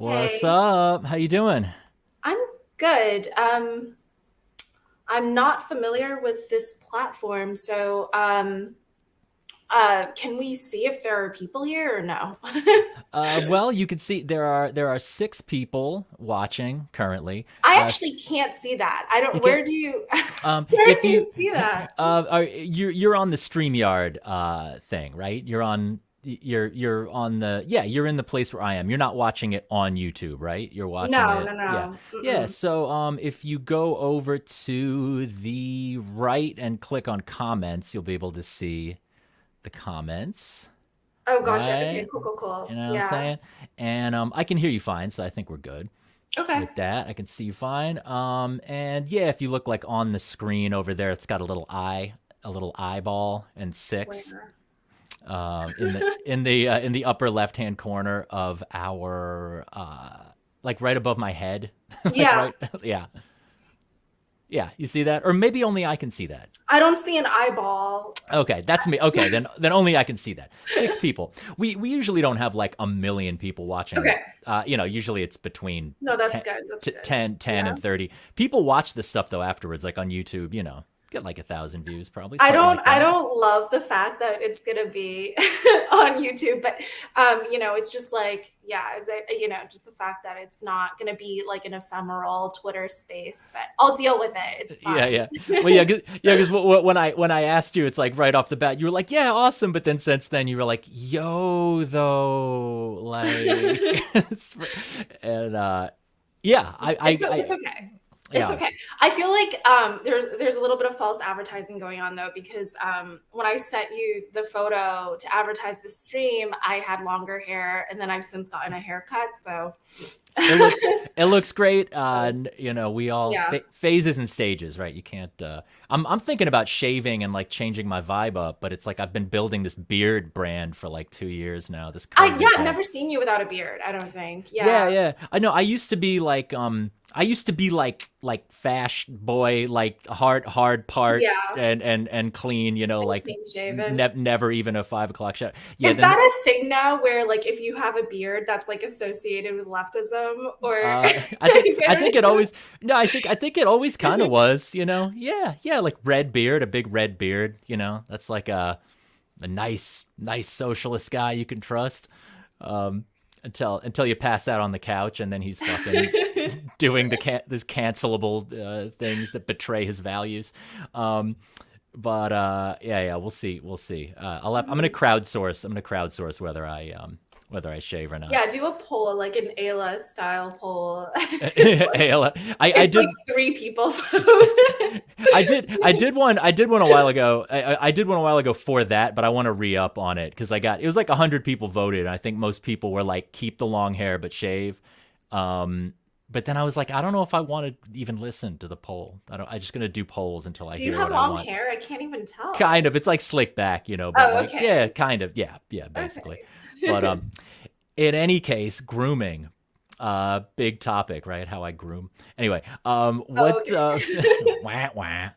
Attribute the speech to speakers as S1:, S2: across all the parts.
S1: What's
S2: Hey,
S1: up? How you doing?
S2: I'm good. I'm not familiar with this platform, so can we see if there are people here or no?
S1: Well, you can see there are six people watching currently.
S2: I actually can't see that. I
S1: You
S2: don't,
S1: can
S2: where do you, where
S1: if
S2: can you
S1: you
S2: see that?
S1: you're on the StreamYard thing, right? You're on the you're in the place where I am. You're not watching it on YouTube, right? You're watching
S2: No,
S1: it.
S2: no,
S1: Yeah.
S2: no.
S1: Yeah,
S2: Mm-mm.
S1: so if you go over to the right and click on comments, you'll be able to see the comments,
S2: Oh, gotcha. Okay,
S1: right?
S2: cool, cool,
S1: You
S2: cool.
S1: know what I'm
S2: Yeah.
S1: saying? And I can hear you fine, so I think we're good
S2: Okay.
S1: with that. I can see you fine. And yeah, if you look like on the screen over there, it's got a little eyeball and six.
S2: Where?
S1: In the upper left hand corner of our like right above my head, like
S2: Yeah,
S1: right, yeah, yeah. You see that, or maybe only I can see that.
S2: I don't see an eyeball.
S1: Okay, that's me. Okay, then only I can see that. Six people. We usually don't have like a million people watching
S2: Okay.
S1: it. Usually it's between
S2: No, that's
S1: 10,
S2: good. That's
S1: t-
S2: good.
S1: 10, 10
S2: Yeah.
S1: and 30. People watch this stuff though afterwards, like on YouTube, get like 1,000 views, probably
S2: I
S1: something
S2: don't
S1: like
S2: I
S1: that.
S2: don't love the fact that it's gonna be on YouTube, but it's just like, yeah, just the fact that it's not gonna be like an ephemeral Twitter space, but I'll deal with it. It's
S1: Yeah,
S2: fine.
S1: yeah. Well, yeah, because when I asked you, it's like right off the bat, you were like, "Yeah, awesome," but then since then, you were like, "Yo, though, like," and yeah,
S2: It's okay. It's
S1: yeah.
S2: okay. I feel like there's a little bit of false advertising going on though, because when I sent you the photo to advertise the stream, I had longer hair, and then I've since gotten a haircut. So
S1: It looks it looks great. We all
S2: yeah.
S1: phases and stages, right? You can't. I'm thinking about shaving and like changing my vibe up, but it's like I've been building this beard brand for like 2 years now. This COVID
S2: I've
S1: thing.
S2: never seen you without a beard, I don't think.
S1: Yeah,
S2: Yeah.
S1: yeah. I know. I used to be like fash boy, like hard part
S2: Yeah.
S1: and clean.
S2: And
S1: Like
S2: clean shaven.
S1: never even a 5 o'clock shot. Yeah.
S2: Is
S1: Then
S2: that a thing now where like if you have a beard that's like associated with leftism or
S1: I
S2: I
S1: think
S2: don't
S1: it
S2: know.
S1: always no I think it always kind of was, yeah, like red beard, a big red beard, that's like a nice socialist guy you can trust, um until you pass out on the couch and then he's fucking doing this cancelable things that betray his values. But yeah, we'll see. I'm gonna crowdsource whether I shave or not.
S2: Yeah, do a poll, like an Ayla style poll. It's like
S1: Ayla. I
S2: it's like
S1: did
S2: three people vote.
S1: I did one a while ago. I did one a while ago for that, but I want to re-up on it because it was like 100 people voted. And I think most people were like keep the long hair but shave. But then I was like, I don't know if I want to even listen to the poll. I'm just gonna do polls until I
S2: Do you
S1: hear
S2: have
S1: what I
S2: long
S1: want.
S2: hair? I can't even tell.
S1: Kind of. It's like slick back, but
S2: Oh,
S1: like yeah,
S2: okay.
S1: kind of. Yeah, basically. But
S2: Okay.
S1: in any case, grooming. Big topic, right? How I groom. Anyway,
S2: Oh,
S1: what
S2: okay.
S1: wah wah.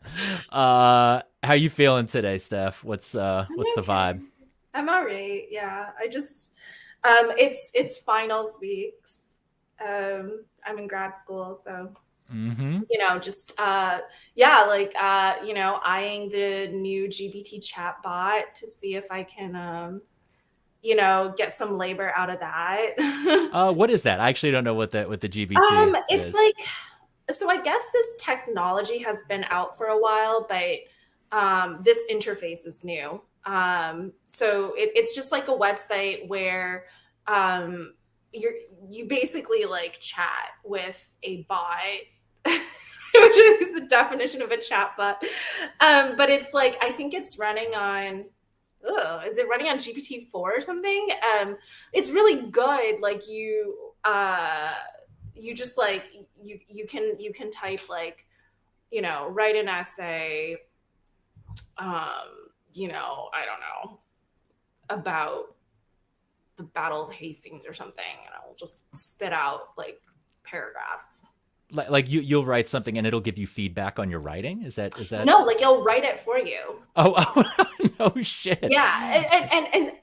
S1: How you feeling today, Steph?
S2: I'm
S1: What's the vibe?
S2: okay. I'm all right. Yeah. I just it's finals weeks. I'm in grad school, so
S1: Mm-hmm.
S2: just yeah, like eyeing the new GPT chat bot to see if I can get some labor out of that.
S1: What is that? I actually don't know what the GBT
S2: It's
S1: is.
S2: like, so I guess this technology has been out for a while, but this interface is new. So it's just like a website where um, you're you basically like chat with a bot, which is the definition of a chat bot. But it's like I think it's running on. Is it running on GPT-4 or something? It's really good. Like you just like you can type like write an essay, I don't know, about the Battle of Hastings or something, and I'll just spit out like paragraphs.
S1: Like you'll write something and it'll give you feedback on your writing. Is that?
S2: No, like it'll write it for you.
S1: Oh, no shit.
S2: Yeah,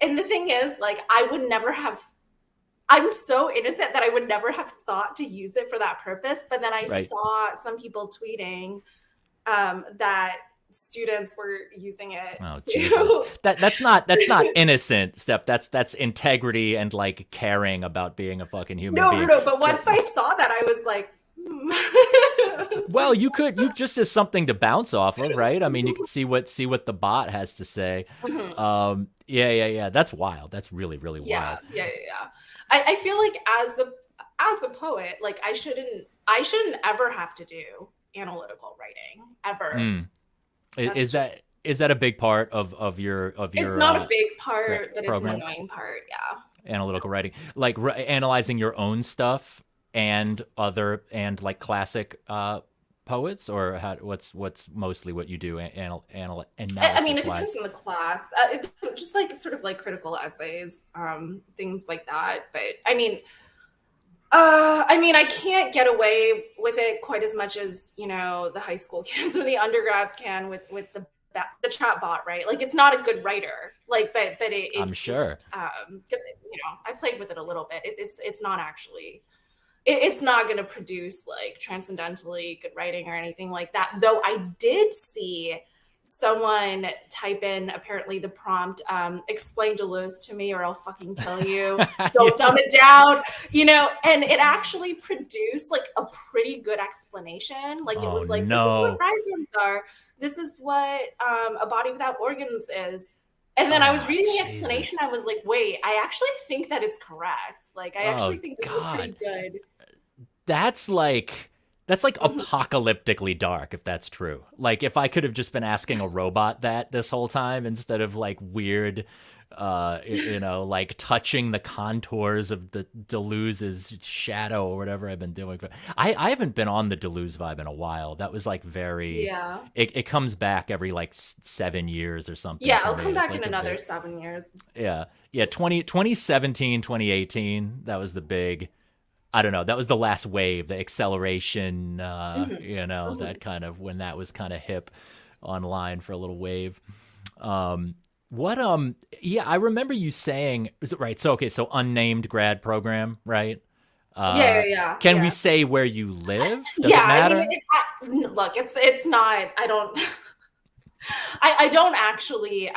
S2: and the thing is, like, I would never have. I'm so innocent that I would never have thought to use it for that purpose. But then I
S1: Right.
S2: saw some people tweeting that students were using it
S1: Oh Jesus.
S2: to.
S1: That's not innocent stuff. That's integrity and like caring about being a fucking human
S2: No, no,
S1: being.
S2: no. But
S1: But
S2: once I saw that, I was like, I was
S1: well,
S2: like,
S1: you just as something to bounce off of, right? I mean, you can see what the bot has to say.
S2: mhm.
S1: Yeah. That's wild. That's really, really
S2: Yeah,
S1: wild.
S2: yeah. I feel like as a poet, like I shouldn't ever have to do analytical writing ever.
S1: Mm.
S2: That's just
S1: Is that a big part of
S2: it's
S1: your
S2: not a big part, but it's an
S1: program?
S2: annoying part. Yeah.
S1: Analytical writing, like analyzing your own stuff and other and like classic poets, or what's mostly what you do
S2: I mean,
S1: analysis
S2: it depends
S1: wise.
S2: on the class. It just like sort of like critical essays, things like that. But I can't get away with it quite as much as the high school kids or the undergrads can with the chat bot, right? Like, it's not a good writer, like, but
S1: I'm
S2: it
S1: sure.
S2: just because I played with it a little bit. It's not actually it's not going to produce like transcendentally good writing or anything like that. Though I did see someone type in apparently the prompt, explain Deleuze to me or I'll fucking kill you. Don't
S1: Yeah.
S2: dumb it down, and it actually produced like a pretty good explanation. Like, it
S1: Oh
S2: was like, this is what
S1: no.
S2: rhizomes are. This is what a body without organs is. And then I was
S1: Oh
S2: reading the explanation.
S1: Jesus.
S2: I was like, wait, I actually think that it's correct. Like, I actually
S1: Oh
S2: think this is a
S1: God.
S2: pretty good.
S1: That's like that's like
S2: Mhm.
S1: apocalyptically dark if that's true. Like if I could have just been asking a robot that this whole time instead of like weird like touching the contours of the Deleuze's shadow or whatever I've been doing. I haven't been on the Deleuze vibe in a while. That was like very
S2: Yeah.
S1: it comes back every like 7 years or something
S2: Yeah,
S1: for
S2: I'll
S1: me.
S2: come
S1: It's
S2: back in
S1: like a
S2: another
S1: big
S2: 7 years.
S1: yeah. Yeah, 2017, 2018, that was the big I don't know. That was the last wave, the acceleration,
S2: Mhm,
S1: that
S2: mhm.
S1: kind of when that was kind of hip online for a little wave. What, yeah, I remember you saying, is it right? So, okay, so unnamed grad program, right?
S2: Yeah,
S1: Uh,
S2: yeah,
S1: can we
S2: yeah.
S1: say where you live? Does
S2: Yeah,
S1: it
S2: I mean,
S1: matter?
S2: look, it's not. I don't. I don't actually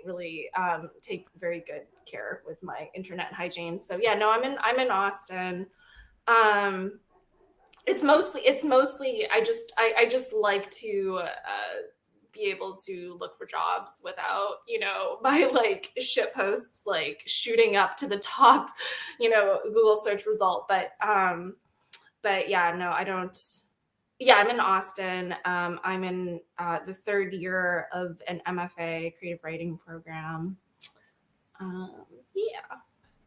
S2: really take very good care with my internet hygiene. So yeah, no, I'm in Austin. Um, it's mostly I just like to be able to look for jobs without my like shit posts like shooting up to the top Google search result. But yeah, no, I don't. Yeah, I'm in Austin. I'm in the third year of an MFA creative writing program. Yeah.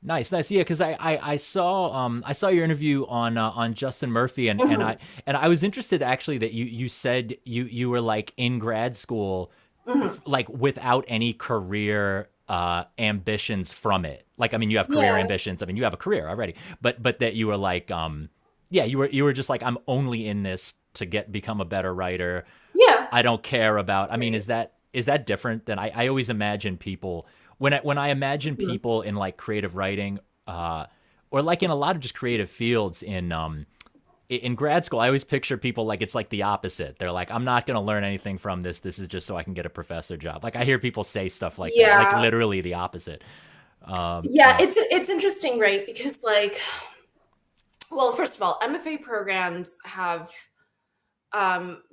S1: Nice. Yeah, because I saw your interview on Justin Murphy,
S2: Mhm,
S1: and I was interested actually that you said you were like in grad school
S2: mhm.
S1: like without any career ambitions from it. Like I mean you have career
S2: Yeah,
S1: ambitions. I mean you have a career already. But that you were like yeah, you were just like I'm only in this to become a better writer.
S2: yeah.
S1: I don't care about. I mean,
S2: Right.
S1: is that different than I always imagine people when I imagine
S2: Mhm.
S1: people in like creative writing, or like in a lot of just creative fields in grad school, I always picture people like it's like the opposite. They're like, I'm not going to learn anything from this. This is just so I can get a professor job. Like I hear people say stuff like that, like
S2: Yeah.
S1: literally the opposite.
S2: Yeah, it's interesting, right? Because like, well, first of all, MFA programs have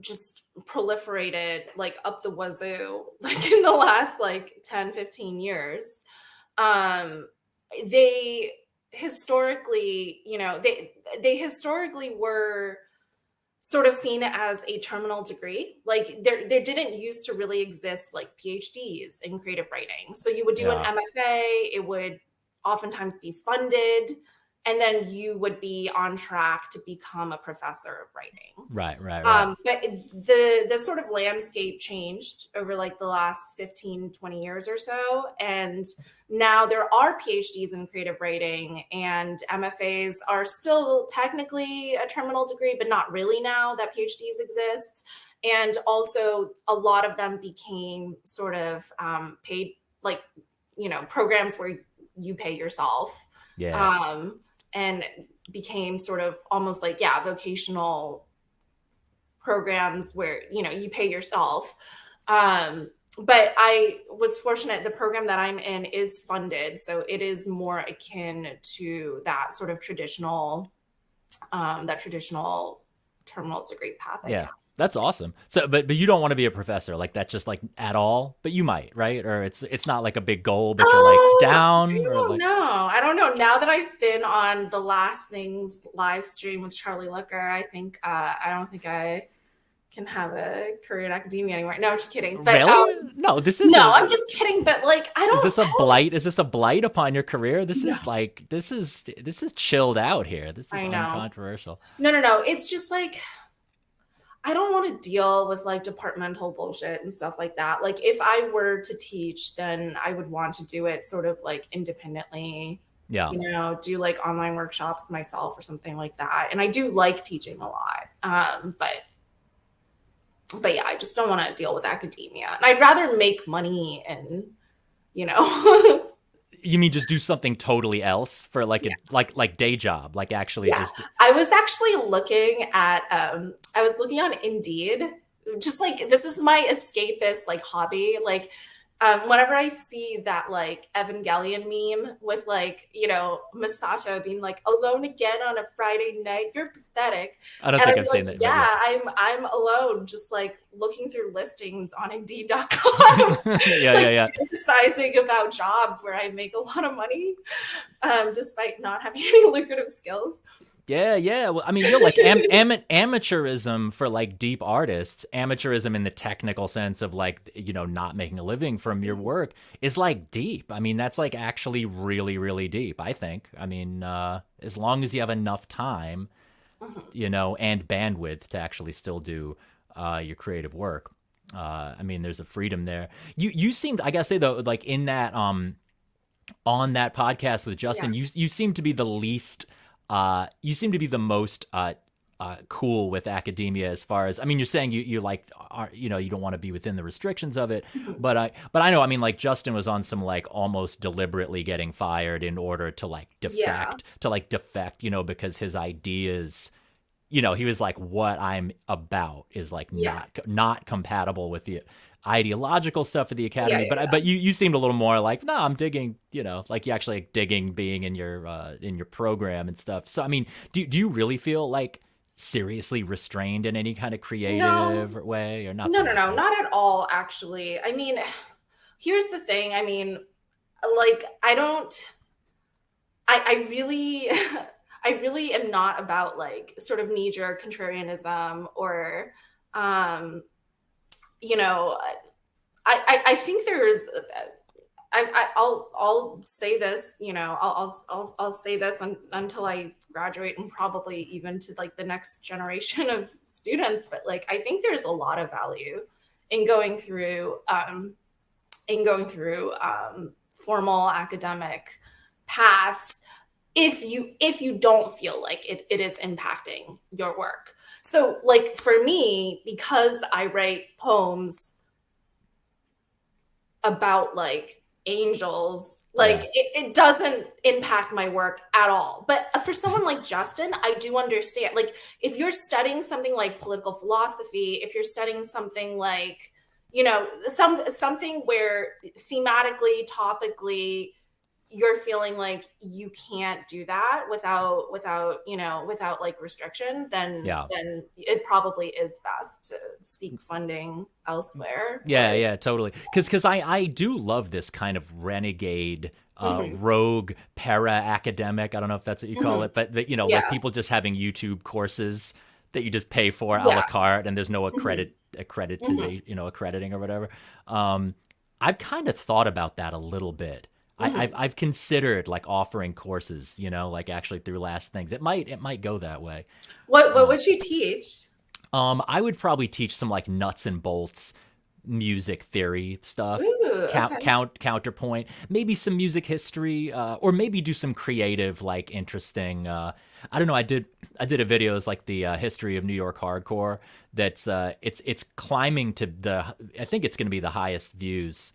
S2: just proliferated like up the wazoo like in the last like 10, 15 years. um they historically they historically were sort of seen as a terminal degree. Like, there didn't used to really exist like PhDs in creative writing. So you would do an
S1: Yeah.
S2: MFA, it would oftentimes be funded, and then you would be on track to become a professor of writing.
S1: Right.
S2: But the sort of landscape changed over like the last 15, 20 years or so. And now there are PhDs in creative writing, and MFAs are still technically a terminal degree, but not really now that PhDs exist. And also, a lot of them became sort of paid, like, programs where you pay yourself.
S1: Yeah.
S2: um, and became sort of almost like, yeah, vocational programs where, you pay yourself. Um, but I was fortunate, the program that I'm in is funded. So it is more akin to that sort of traditional terminal degree path, I
S1: Yeah.
S2: guess.
S1: That's awesome. So, but you don't want to be a professor like that, just like at all. But you might, right? Or it's not like a big goal, but you're like
S2: I
S1: down or
S2: don't
S1: like
S2: know. I don't know. Now that I've been on the Last Things live stream with Charlie Looker, I don't think I can have a career in academia anymore. No, I'm just kidding. But
S1: really? No, this
S2: no, I'm
S1: isn't.
S2: just kidding. But like,
S1: Is this a
S2: I don't.
S1: blight? Is this a blight upon your career? This
S2: No,
S1: is like this is chilled out here. This is
S2: I know.
S1: uncontroversial.
S2: No, no, no. It's just like I don't want to deal with like departmental bullshit and stuff like that. Like, if I were to teach, then I would want to do it sort of like independently,
S1: Yeah.
S2: do like online workshops myself or something like that. And I do like teaching a lot. But yeah, I just don't want to deal with academia. And I'd rather make money and, you know,
S1: You mean just do something totally else for like a
S2: yeah.
S1: like day job, like actually
S2: Yeah.
S1: just
S2: I was actually looking at I was looking on Indeed. Just like this is my escapist like hobby. Like whenever I see that like Evangelion meme with like, Masato being like alone again on a Friday night, you're pathetic.
S1: I don't
S2: And
S1: think
S2: I'm
S1: I've
S2: like,
S1: seen that, but yeah.
S2: yeah, I'm alone, just like looking through listings on Indeed.com,
S1: Yeah,
S2: like
S1: yeah, yeah.
S2: fantasizing about jobs where I make a lot of money, despite not having any lucrative skills.
S1: Yeah, yeah. Well, I mean, like amateurism for like deep artists, amateurism in the technical sense of like, not making a living from your work is like deep. I mean, that's like actually really, really deep, I think. I mean, as long as you have enough time, and bandwidth to actually still do your creative work. I mean, there's a freedom there. You seemed, I gotta say though, like in that on that podcast with
S2: Yeah.
S1: Justin, you seem to be the least you seem to be the most cool with academia as far as, I mean, you're saying you like you don't want to be within the restrictions of it, but I know, I mean, like Justin was on some like almost deliberately getting fired in order to like
S2: Yeah.
S1: defect, because his ideas, he was like, what I'm about is like
S2: Yeah.
S1: not compatible with the ideological stuff of the
S2: Yeah.
S1: academy.
S2: Yeah.
S1: But
S2: Yeah.
S1: you seemed a little more like, no, I'm digging, like you actually like digging being in your program and stuff. So I mean, do you really feel like seriously restrained in any kind of
S2: No,
S1: creative way, or not
S2: no,
S1: so
S2: no,
S1: much?
S2: no,
S1: Right?
S2: not at all, actually. I mean, here's the thing. I mean, like, I don't, I really, I really am not about like sort of knee jerk contrarianism or, um, you know, I think there's, I'll say this, I'll say this until I graduate and probably even to like the next generation of students. But like, I think there's a lot of value in going through formal academic paths if you don't feel like it is impacting your work. So like for me, because I write poems about like angels, like
S1: Yeah.
S2: it doesn't impact my work at all. But for someone like Justin, I do understand, like, if you're studying something like political philosophy, if you're studying something like, something where thematically, topically, you're feeling like you can't do that without like restriction, then
S1: Yeah.
S2: it probably is best to seek funding elsewhere.
S1: Yeah,
S2: But
S1: yeah, totally. Because I do love this kind of renegade,
S2: mhm,
S1: rogue para academic. I don't know if that's what you call
S2: mhm,
S1: it, but like
S2: yeah,
S1: people just having YouTube courses that you just pay for a la
S2: yeah,
S1: carte, and there's no
S2: mhm, mhm,
S1: accrediting or whatever. Um, I've kind of thought about that a little bit.
S2: mhm.
S1: I've considered like offering courses, like actually through Last Things. It might go that way.
S2: What
S1: Um,
S2: would you teach?
S1: I would probably teach some like nuts and bolts music theory stuff,
S2: Ooh, okay.
S1: counterpoint, maybe some music history, or maybe do some creative, like interesting. I don't know. I did a video as like the history of New York hardcore. That's it's climbing to the. I think it's going to be the highest views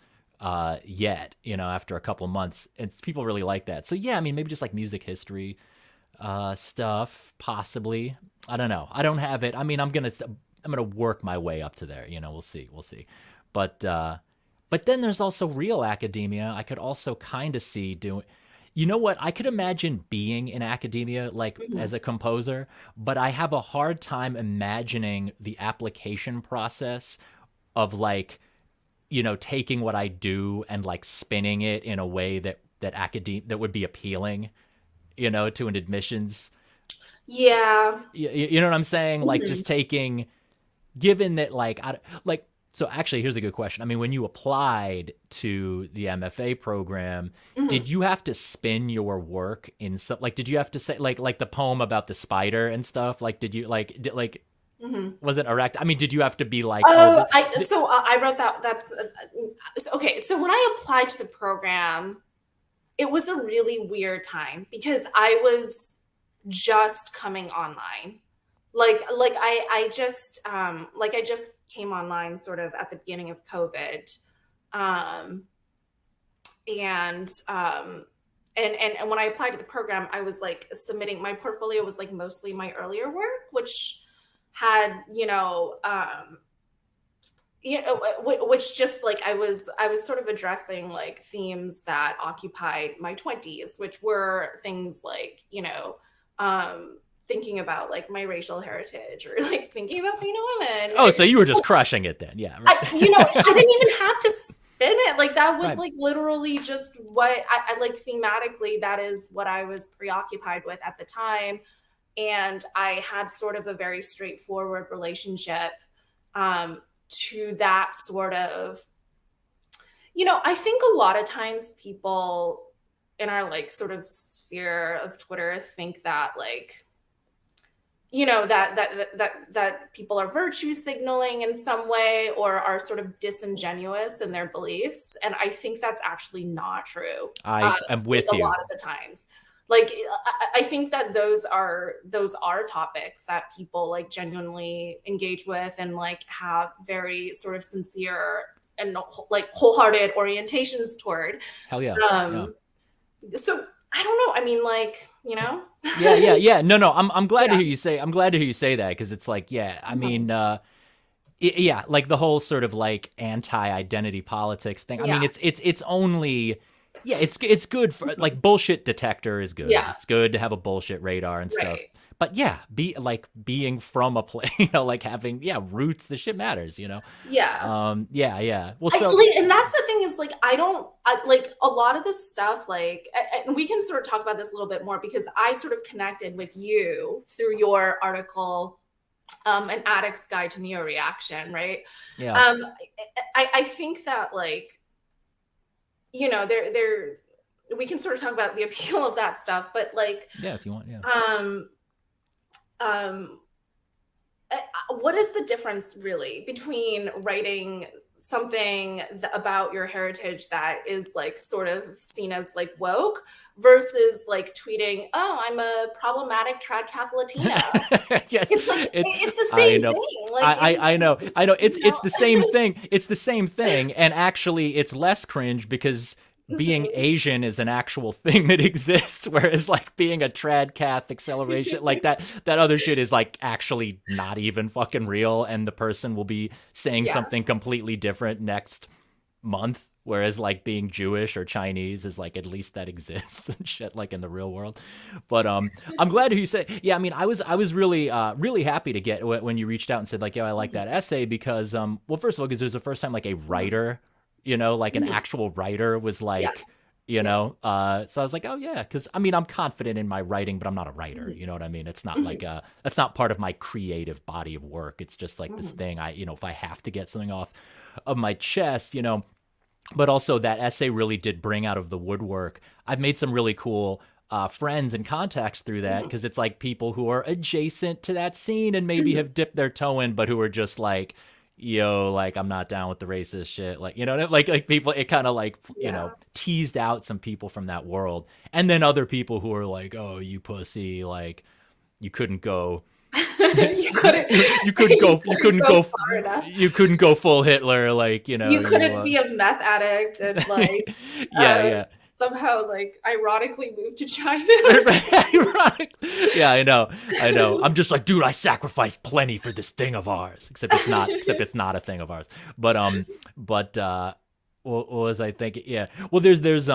S1: yet, after a couple months, and people really like that. So yeah, I mean, maybe just like music history stuff, possibly. I don't know. I don't have it. I mean, I'm gonna work my way up to there. We'll see. But then there's also real academia. I could also kind of see doing. You know what? I could imagine being in academia, like
S2: Mhm.
S1: as a composer, but I have a hard time imagining the application process of like, taking what I do and like spinning it in a way that would be appealing, to an admissions.
S2: Yeah.
S1: You know what I'm saying? Like
S2: Mhm.
S1: just taking, given that so actually here's a good question. I mean, when you applied to the MFA program, did
S2: Mhm.
S1: you have to spin your work in some, like, did you have to say like the poem about the spider and stuff? Like, did you
S2: Mhm.
S1: was it erect? I mean, did you have to be like, oh,
S2: Oh, I wrote that. Okay. So when I applied to the program, it was a really weird time because I was just coming online. I just came online sort of at the beginning of COVID. Um, and and when I applied to the program, I was like submitting my portfolio was like mostly my earlier work, which had, which just like I was sort of addressing like themes that occupied my 20s, which were things like, thinking about like my racial heritage or like thinking about being a woman.
S1: oh, so you were just crushing it then? Yeah,
S2: I
S1: right.
S2: didn't even have to spin it. Like that was
S1: Right.
S2: like literally just what I like thematically. That is what I was preoccupied with at the time, and I had sort of a very straightforward relationship um, to that sort of. I think a lot of times people in our like sort of sphere of Twitter think that like that people are virtue signaling in some way or are sort of disingenuous in their beliefs, and I think that's actually not true.
S1: I am
S2: Like
S1: with
S2: a lot
S1: you.
S2: of the times, like I think that those are topics that people like genuinely engage with and like have very sort of sincere and like wholehearted orientations toward.
S1: Hell yeah. Yeah.
S2: um so I don't know, I mean, like,
S1: Yeah. No. I'm glad to
S2: yeah.
S1: hear you say. I'm glad to hear you say that because it's like, yeah. I
S2: Mhm.
S1: mean, yeah, like the whole sort of like anti-identity politics thing. I mean,
S2: Yeah.
S1: it's only, yeah, it's good for
S2: Mhm.
S1: like bullshit detector is good.
S2: Yeah.
S1: It's good to have a bullshit radar and stuff.
S2: Right.
S1: But yeah, being from a place, like having roots. The shit matters.
S2: Yeah.
S1: Yeah. Well,
S2: I
S1: so
S2: like, and that's the thing is like like a lot of this stuff, like, and we can sort of talk about this a little bit more because I sort of connected with you through your article, An Addict's Guide to Neo Reaction, right?
S1: yeah,
S2: Um, I think that like, there we can sort of talk about the appeal of that stuff, but like,
S1: yeah. If you want, yeah.
S2: um, um, what is the difference really between writing something about your heritage that is like sort of seen as like woke versus like tweeting, "Oh, I'm a problematic trad Latina."
S1: Yes,
S2: It's like
S1: it's.
S2: it's the
S1: I
S2: same
S1: know.
S2: thing. Like
S1: I know. I know.
S2: you
S1: It's the same
S2: know.
S1: thing. It's the same thing, and actually, it's less cringe because being
S2: Mhm.
S1: Asian is an actual thing that exists, whereas like being a trad cath acceleration, like that other shit is like actually not even fucking real, and the person will be saying
S2: Yeah.
S1: something completely different next month. Whereas like being Jewish or Chinese is like at least that exists and shit like in the real world. But I'm glad you said, yeah. I mean, I was really really happy to get when you reached out and said like, yeah, I like
S2: Mhm.
S1: that essay because well, first of all, because it was the first time like a
S2: Mhm.
S1: writer, like an
S2: Mhm.
S1: actual writer was
S2: Yeah.
S1: like,
S2: Yeah.
S1: so I was like, oh yeah, because I mean, I'm confident in my writing, but I'm not a writer.
S2: Mhm.
S1: You know what I mean? It's not like
S2: Mhm.
S1: that's not part of my creative body of work. It's just like this
S2: Mhm.
S1: thing if I have to get something off of my chest, but also that essay really did bring out of the woodwork. I've made some really cool friends and contacts through that
S2: Mhm.
S1: because it's like people who are adjacent to that scene and maybe
S2: Mhm.
S1: have dipped their toe in, but who are just like, yo, like I'm not down with the racist shit. Like, like people, it kind of like,
S2: Yeah.
S1: teased out some people from that world. And then other people who are like, oh, you pussy, like you couldn't go
S2: You couldn't
S1: You couldn't go. You couldn't go.
S2: far enough.
S1: You couldn't go full Hitler. Like, you know.
S2: You couldn't be a meth addict and like
S1: Yeah.
S2: somehow like ironically move to China.
S1: Right. Yeah, I know. I'm just like, dude, I sacrificed plenty for this thing of ours. Except it's not. Except it's not a thing of ours. But what was I thinking? Yeah. Well, there's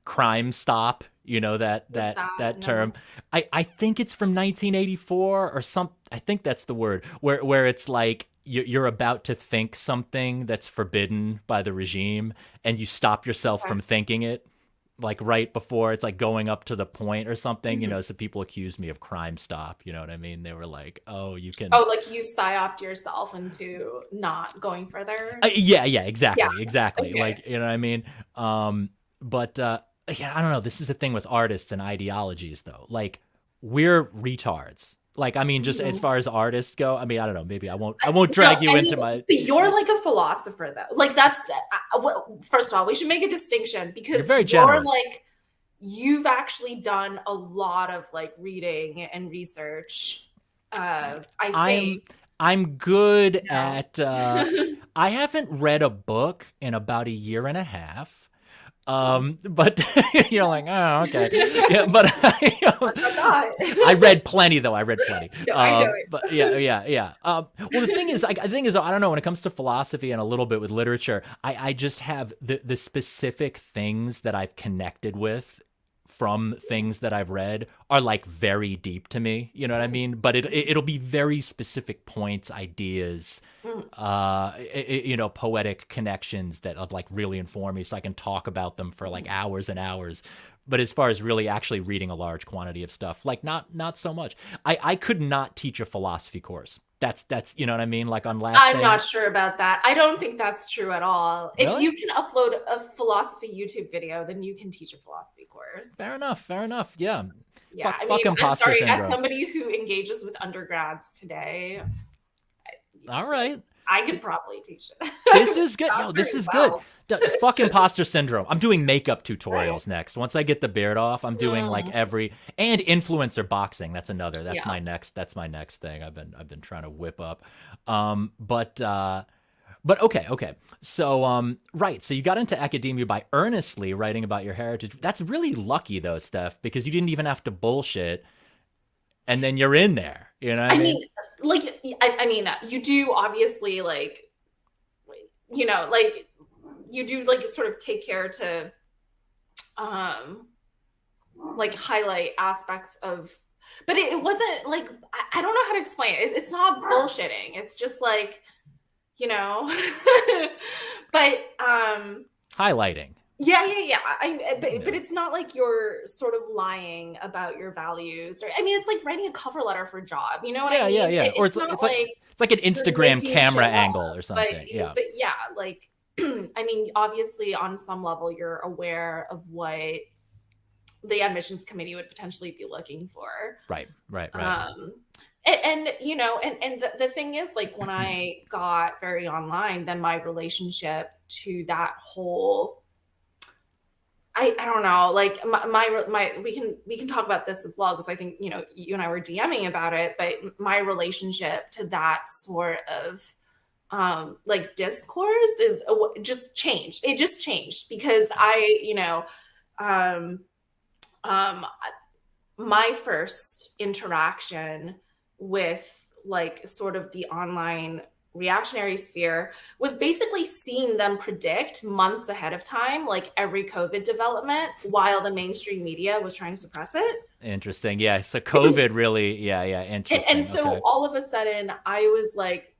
S1: Crime Stop. You know that term. I think it's from 1984 or some. I think that's the word where it's like you're about to think something that's forbidden by the regime, and you stop yourself from thinking it. Like right before it's like going up to the point or something, you know, so people accused me of Crime Stop. You know what I mean? They were like, oh, you can.
S2: Oh, like you psyoped yourself into not going further?
S1: Yeah, exactly.
S2: Okay.
S1: Like, you know what I mean? Yeah, I don't know. This is the thing with artists and ideologies, though. Like, we're retards. Like, I mean, just as far as artists go, I mean, I don't know. Maybe I won't drag you into my.
S2: But you're like a philosopher, though. Like that's first of all, we should make a distinction because
S1: you're very generous.
S2: like you've actually done a lot of like reading and research. I think
S1: I'm good at. I haven't read a book in about a year and a half. But you're like, oh, okay. Yeah, but I read plenty though. I read plenty.
S2: No, I know it.
S1: But yeah. Well, the thing is, I don't know, when it comes to philosophy and a little bit with literature, I just have the specific things that I've connected with from things that I've read are like very deep to me. You know what I mean? But it'll be very specific points, ideas, you know, poetic connections that have like really inform me, so I can talk about them for like hours and hours. But as far as really actually reading a large quantity of stuff, like not so much. I could not teach a philosophy course. That's you know what I mean? Like on last.
S2: I'm not sure about that. I don't think that's true at all.
S1: Really?
S2: If you can upload a philosophy YouTube video, then you can teach a philosophy course.
S1: Fair enough. Yeah.
S2: Yeah,
S1: Fuck imposter
S2: I'm sorry.
S1: syndrome.
S2: As somebody who engages with undergrads today,
S1: all right,
S2: I could probably teach it.
S1: This is good. Yo, this is good. Fuck imposter syndrome. I'm doing makeup tutorials next. Once I get the beard off, I'm doing like and influencer boxing. That's another. That's my next thing. I've been trying to whip up. But okay. So right. So you got into academia by earnestly writing about your heritage. That's really lucky though, Steff, because you didn't even have to bullshit, and then you're in there. You know what I mean?
S2: Like, I mean, you do obviously like, you know, like you do like sort of take care to, like highlight aspects of, but it wasn't like, I don't know how to explain it. It's not bullshitting. It's just like, you know, but,
S1: highlighting.
S2: Yeah. But it's not like you're sort of lying about your values. Or I mean, it's like writing a cover letter for a job. You know what I mean?
S1: Yeah. Or it's like an Instagram camera angle or something.
S2: But yeah, like I mean, obviously, on some level, you're aware of what the admissions committee would potentially be looking for.
S1: Right.
S2: And you know, and the thing is, like when I got very online, then my relationship to that whole. I don't know, like my we can talk about this as well, because I think, you know, you and I were DMing about it, but my relationship to that sort of like discourse is just changed. It just changed because I, you know, my first interaction with like sort of the online reactionary sphere was basically seeing them predict months ahead of time, like every COVID development, while the mainstream media was trying to suppress it.
S1: Interesting. Yeah. So COVID really, interesting.
S2: And so all of a sudden I was like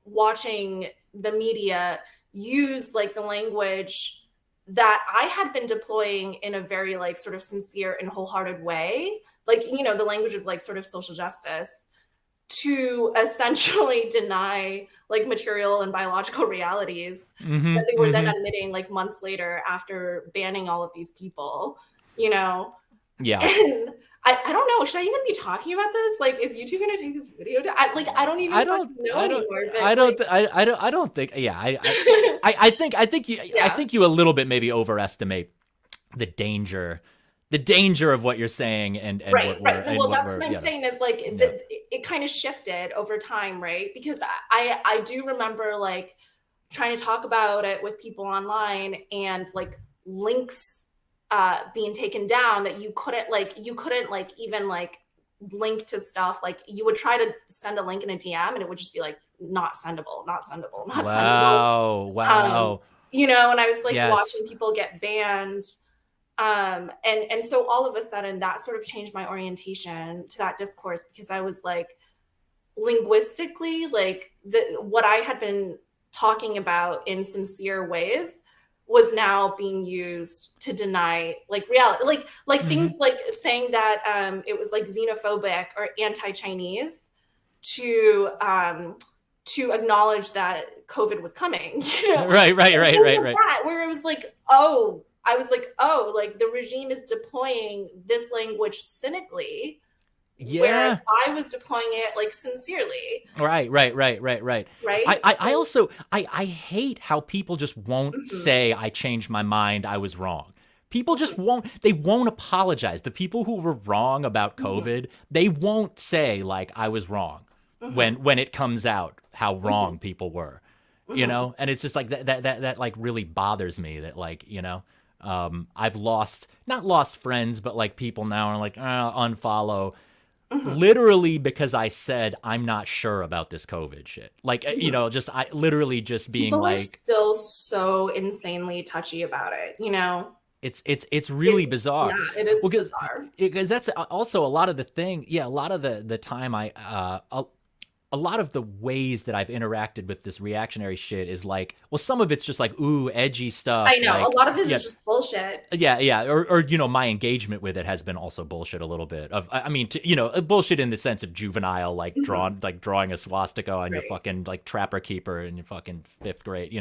S2: watching the media use like the language that I had been deploying in a very like sort of sincere and wholehearted way, like, you know, the language of like sort of social justice, to essentially deny like material and biological realities that they were then admitting like months later after banning all of these people, you know?
S1: Yeah.
S2: And I don't know, should I even be talking about this? Like, is YouTube going to take this video down? I don't even know anymore. But
S1: I don't think, I think you a little bit maybe overestimate the danger the danger of what you're saying and
S2: Right, right. Well,
S1: what
S2: that's
S1: we're
S2: what I'm saying is like
S1: yeah.
S2: it kind of shifted over time, right? Because I do remember like trying to talk about it with people online and like links being taken down that you couldn't like even like link to stuff. Like you would try to send a link in a DM and it would just be like not sendable, not sendable, not sendable.
S1: Wow,
S2: Um,
S1: wow.
S2: and I was like
S1: Yes.
S2: watching people get banned. And so all of a sudden that sort of changed my orientation to that discourse because I was like, linguistically, like what I had been talking about in sincere ways was now being used to deny like reality, like
S1: Hmm.
S2: things like saying that it was like xenophobic or anti-Chinese to acknowledge that COVID was coming,
S1: Right, right, right,
S2: things
S1: right,
S2: like
S1: right.
S2: that, where it was like, oh, I was like, oh, like the regime is deploying this language cynically, whereas
S1: Yeah.
S2: I was deploying it like sincerely,
S1: Right, right, right, right, right.
S2: right?
S1: I also I hate how people just won't
S2: Mhm,
S1: say I changed my mind, I was wrong. People
S2: mhm,
S1: just won't apologize. The people who were wrong about
S2: mhm,
S1: COVID, they won't say like I was wrong
S2: mhm,
S1: when it comes out how
S2: mhm,
S1: wrong people were.
S2: mhm.
S1: And it's just like that like really bothers me that like, I've lost not lost friends, but like people now are like, unfollow
S2: Mhm,
S1: literally because I said I'm not sure about this COVID shit. Like,
S2: mhm.
S1: just I literally just being
S2: People are
S1: like,
S2: still so insanely touchy about it.
S1: it's really
S2: It's
S1: bizarre.
S2: yeah, it is
S1: Well,
S2: bizarre.
S1: because that's also a lot of the thing. Yeah, a lot of the time a lot of the ways that I've interacted with this reactionary shit is like, well, some of it's just like, ooh, edgy
S2: I
S1: stuff.
S2: know a
S1: Like,
S2: lot of it
S1: yeah,
S2: is just bullshit.
S1: yeah, or my engagement with it has been also bullshit a little bit. I mean, bullshit in the sense of juvenile,
S2: Mhm,
S1: drawing a swastika on your
S2: right.
S1: fucking like trapper keeper in your fucking fifth grade.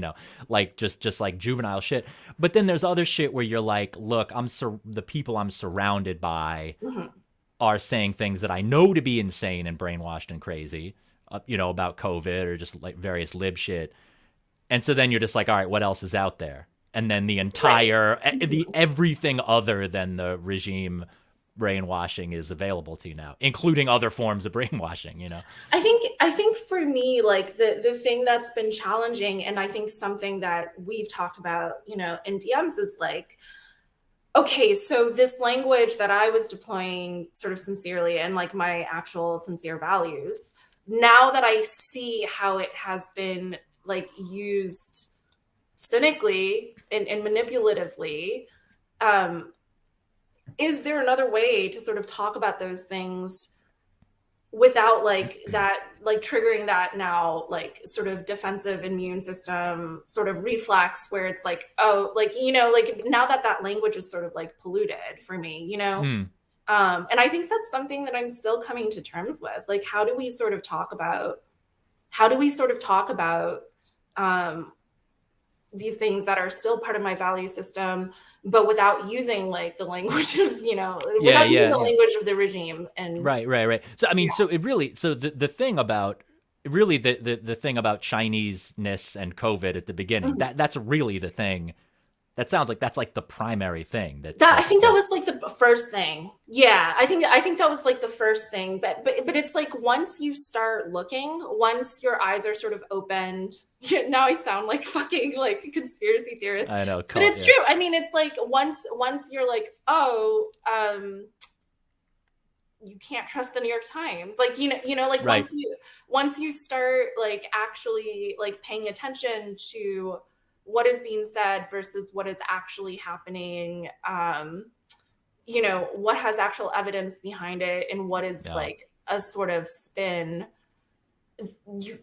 S1: Like just like juvenile shit. But then there's other shit where you're like, look, the people I'm surrounded by
S2: Mhm.
S1: are saying things that I know to be insane and brainwashed and crazy, about COVID or just like various lib shit. And so then you're just like, all right, what else is out there? And then
S2: Right.
S1: the
S2: Mhm.
S1: everything other than the regime brainwashing is available to you now, including other forms of brainwashing.
S2: I think for me, like the thing that's been challenging, and I think something that we've talked about, in DMs is like, okay, so this language that I was deploying sort of sincerely and like my actual sincere values, now that I see how it has been like used cynically and manipulatively, um, is there another way to sort of talk about those things without like triggering that now like sort of defensive immune system sort of reflex where it's like, oh, like like now that language is sort of like polluted for me.
S1: Hmm.
S2: And I think that's something that I'm still coming to terms with. Like, how do we sort of talk about um these things that are still part of my value system, but without using like the language of
S1: Yeah,
S2: without using
S1: yeah,
S2: the
S1: yeah.
S2: language of the regime. And
S1: Right, right, right. So I mean,
S2: yeah.
S1: so it really, so the thing about really the thing about Chinese-ness and COVID at the beginning,
S2: Mhm.
S1: that's really the thing. That sounds like that's like the primary thing that
S2: That I
S1: that
S2: think that
S1: that
S2: was like the first thing. Yeah, I think that was like the first thing. But it's like once you start looking, once your eyes are sort of opened. Now I sound like fucking like conspiracy theorist,
S1: I know
S2: but
S1: cult.
S2: it's
S1: Yeah,
S2: true. I mean, it's like once you're like, oh, you can't trust the New York Times. Like like
S1: right.
S2: once you start like actually like paying attention to what is being said versus what is actually happening, what has actual evidence behind it and what is
S1: Yeah.
S2: like a sort of spin,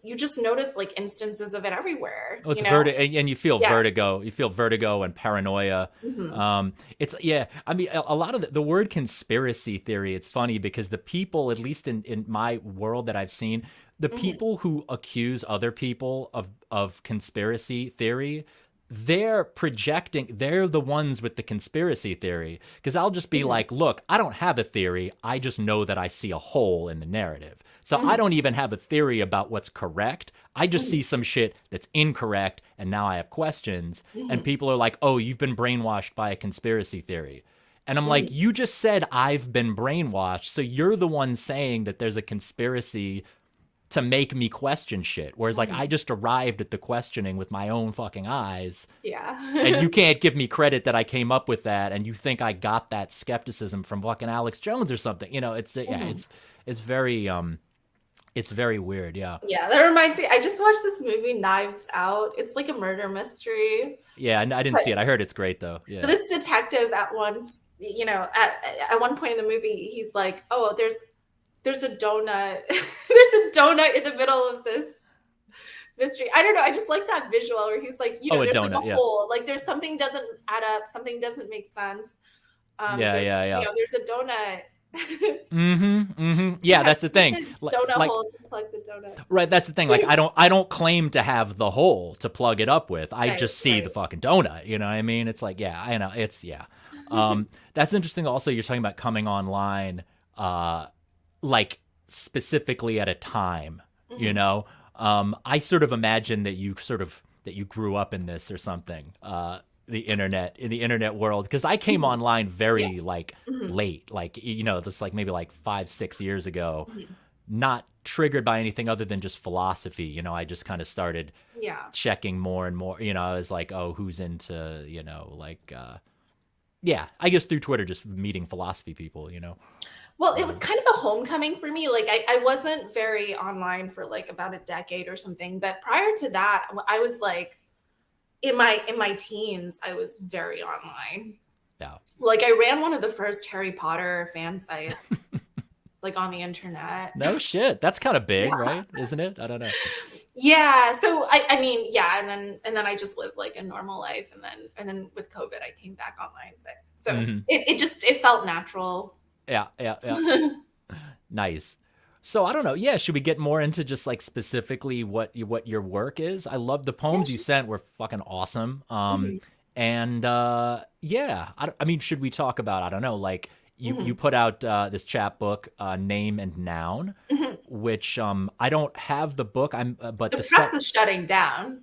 S2: you just notice like instances of it everywhere,
S1: Oh, it's and you feel
S2: Yeah.
S1: vertigo. You feel vertigo and paranoia.
S2: Hmm.
S1: It's yeah. I mean, a lot of the word conspiracy theory. It's funny because the people, at least in my world that I've seen, the
S2: Hmm.
S1: people who accuse other people of conspiracy theory, they're projecting. They're the ones with the conspiracy theory. Because I'll just be
S2: Hmm.
S1: like, look, I don't have a theory. I just know that I see a hole in the narrative. So I
S2: Hmm.
S1: don't even have a theory about what's correct. I just
S2: Hmm.
S1: see some shit that's incorrect and now I have questions. And
S2: Hmm.
S1: people are like, oh, you've been brainwashed by a conspiracy theory. And I'm like, you just said I've been brainwashed. So you're the one saying that there's a conspiracy to make me question shit. Whereas like I just arrived at the questioning with my own fucking eyes.
S2: Yeah.
S1: And you can't give me credit that I came up with that. And you think I got that skepticism from fucking Alex Jones or something. You know, it's very it's very weird. Yeah.
S2: Yeah, that reminds me. I just watched this movie, Knives Out. It's like a murder mystery.
S1: Yeah, I didn't see it. I heard it's great though. Yeah.
S2: But this detective at once, at one point in the movie, he's like, "Oh, there's a donut. There's a donut in the middle of this mystery." I don't know. I just like that visual where he's like,
S1: a
S2: there's
S1: donut,
S2: like a hole. Like there's something doesn't add up. Something doesn't make sense.
S1: Yeah.
S2: There's a donut.
S1: Yeah, that's the thing.
S2: Donut hole to plug the donut.
S1: Right, that's the thing. Like I don't claim to have the hole to plug it up with. I just see the fucking donut. You know what I mean? It's like, yeah, I know. It's that's interesting. Also, you're talking about coming online, like specifically at a time. You know, I sort of imagine that you grew up in this or something. In the internet world, because I came online very late, like this like maybe like 5-6 years ago, not triggered by anything other than just philosophy. I just kind of started checking more and more. I was like, oh, who's into I guess through Twitter, just meeting philosophy people.
S2: Well, it was kind of a homecoming for me. Like I wasn't very online for like about a decade or something, but prior to that, I was like, in my teens, I was very online.
S1: Yeah.
S2: Like I ran one of the first Harry Potter fan sites, like on the internet.
S1: No shit. That's kind of big, right? Isn't it? I don't know.
S2: Yeah. So I mean, yeah, and then I just lived like a normal life, and then with COVID, I came back online. But so it felt natural.
S1: Yeah. Nice. So I don't know. Yeah, should we get more into just like specifically what your work is? I love the poems you sent; were fucking awesome. And I mean, should we talk about, I don't know, like you put out this chapbook, Name and Noun, which I don't have the book. But
S2: the press is shutting down.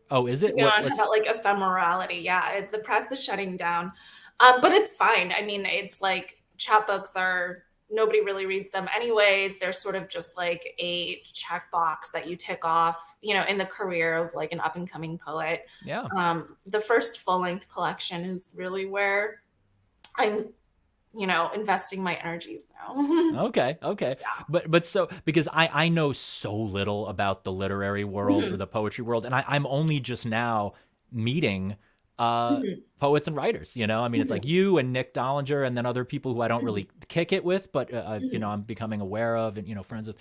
S1: Oh, is it?
S2: You want to talk about like ephemerality? Yeah, the press is shutting down, but it's fine. I mean, it's like chapbooks are. Nobody really reads them anyways. They're sort of just like a checkbox that you tick off, in the career of like an up and coming poet.
S1: Yeah.
S2: The first full length collection is really where I'm, investing my energies now.
S1: Okay. Yeah. But so, because I know so little about the literary world or the poetry world, and I'm only just now meeting poets and writers, I mean, it's like you and Nick Dollinger and then other people who I don't really kick it with, but, I'm becoming aware of and, friends with,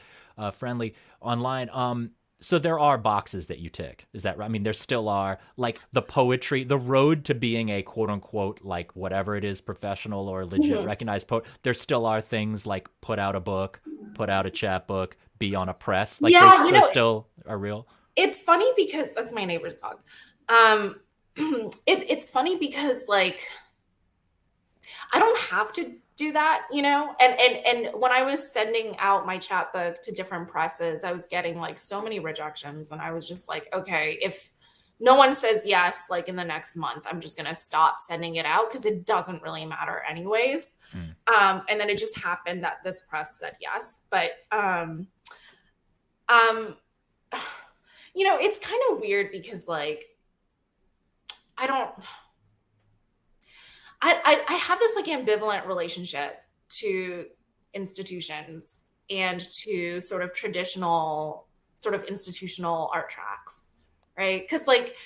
S1: friendly online. So there are boxes that you tick. Is that right? I mean, there still are, like, the poetry, the road to being a quote unquote, like whatever it is, professional or legit recognized poet. There still are things like put out a book, put out a chapbook, be on a press. Like those still are real.
S2: It's funny because that's my neighbor's dog. It's funny because like I don't have to do that, and when I was sending out my chapbook to different presses, I was getting like so many rejections, and I was just like, okay, if no one says yes, like in the next month, I'm just gonna stop sending it out because it doesn't really matter anyways. And then it just happened that this press said yes, but it's kind of weird because like I have this like ambivalent relationship to institutions and to sort of traditional sort of institutional art tracks, right? Because like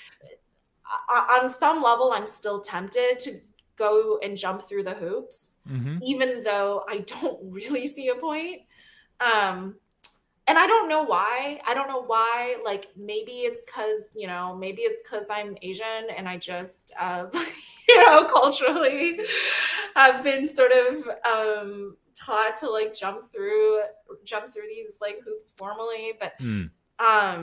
S2: on some level, I'm still tempted to go and jump through the hoops, even though I don't really see a point. And I don't know why. Like maybe it's because I'm Asian and I just, culturally have been sort of taught to like jump through these like hoops formally. But I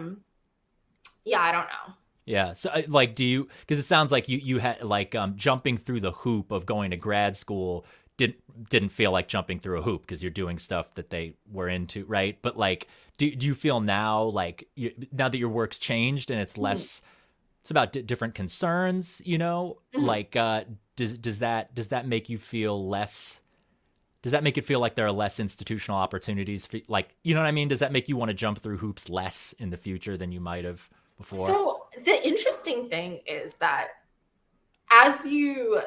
S2: don't know.
S1: Yeah. So like, because it sounds like you had like jumping through the hoop of going to grad school didn't feel like jumping through a hoop because you're doing stuff that they were into, right? But like, do you feel now like now that your work's changed and it's less it's about different concerns, you know,
S2: Mhm.
S1: like does that make you feel less, does that make it feel like there are less institutional opportunities for, like, you know what I mean? Does that make you want to jump through hoops less in the future than you might have before?
S2: So the interesting thing is that as you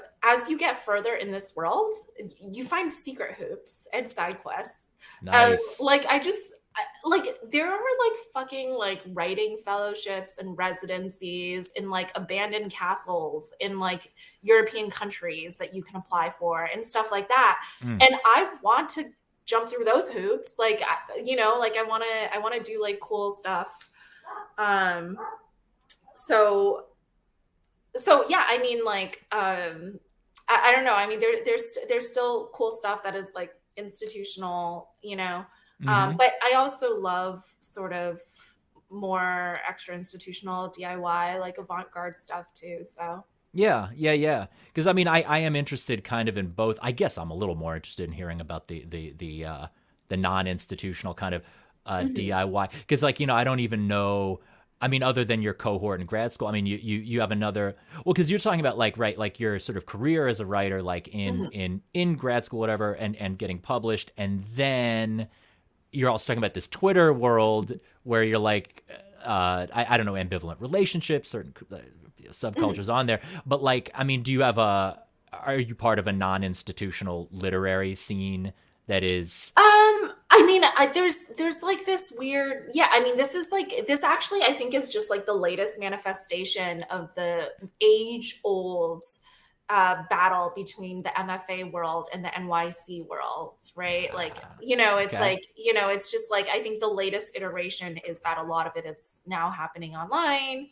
S2: get further in this world, you find secret hoops and side quests.
S1: Nice.
S2: Like like there are like fucking like writing fellowships and residencies in like abandoned castles in like European countries that you can apply for and stuff like that.
S1: Mm.
S2: And I want to jump through those hoops. Like like I want to do like cool stuff. Um so yeah, I mean, like, I don't know. I mean, there's still cool stuff that is like institutional,
S1: Mm-hmm.
S2: but I also love sort of more extra institutional DIY, like avant-garde stuff too. So
S1: Yeah, yeah, yeah. Because I mean, I am interested kind of in both. I guess I'm a little more interested in hearing about the non-institutional kind of
S2: mhm.
S1: DIY. Because like, you know, I don't even know. I mean, other than your cohort in grad school, I mean, you have another. Well, because you're talking about like, right, like your sort of career as a writer, like in
S2: Mhm.
S1: in grad school, whatever, and getting published, and then you're also talking about this Twitter world where you're like, I don't know, ambivalent relationships, certain
S2: Mhm.
S1: subcultures on there. But like, I mean, do you have are you part of a non-institutional literary scene that is,
S2: I mean, there's like this weird, yeah. I mean, this is like this actually, I think, is just like the latest manifestation of the age old battle between the MFA world and the NYC world, right? Like, it's
S1: okay,
S2: like, it's just like I think the latest iteration is that a lot of it is now happening online.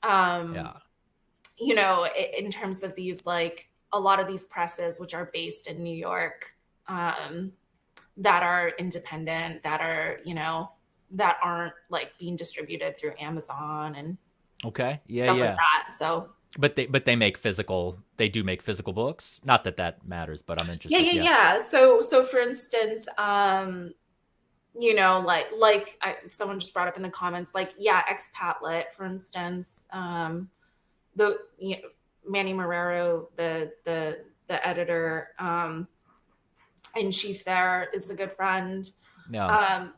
S2: Um,
S1: yeah,
S2: in terms of these like a lot of these presses which are based in New York. That are independent, that are, that aren't like being distributed through Amazon and
S1: okay, yeah,
S2: stuff like
S1: yeah.
S2: that. So
S1: But they make physical. They do make physical books. Not that that matters, but I'm
S2: yeah,
S1: interested.
S2: yeah,
S1: Yeah.
S2: yeah. So for instance, someone just brought up in the comments, like, yeah, expatlet, for instance, the Manny Marrero, the editor in chief there is a good friend.
S1: Yeah.
S2: Um,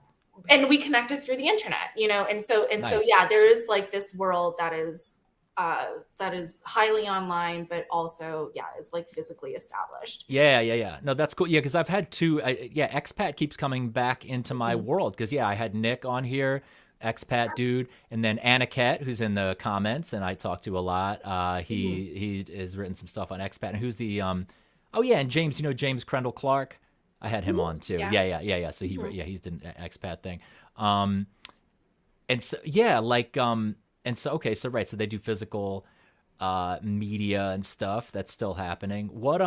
S2: and we connected through the internet, and so
S1: Nice.
S2: yeah, there is like this world that is highly online, but also yeah is like physically established.
S1: Yeah, yeah, yeah. No, that's cool. Yeah, because I've had two. Yeah, expat keeps coming back into my
S2: Mhm.
S1: world. Because yeah, I had Nick on here, expat dude, and then Aniket, who's in the comments, and I talk to a lot.
S2: Mhm.
S1: He has written some stuff on expat. And who's the Oh yeah, and James. You know James Crendel Clark. I had him
S2: Mhm.
S1: on too.
S2: Yeah.
S1: Yeah, yeah, yeah, yeah. So
S2: Mhm.
S1: he's the expat thing. Um, and so yeah, like and so okay, so right, so they do physical media and stuff that's still happening. What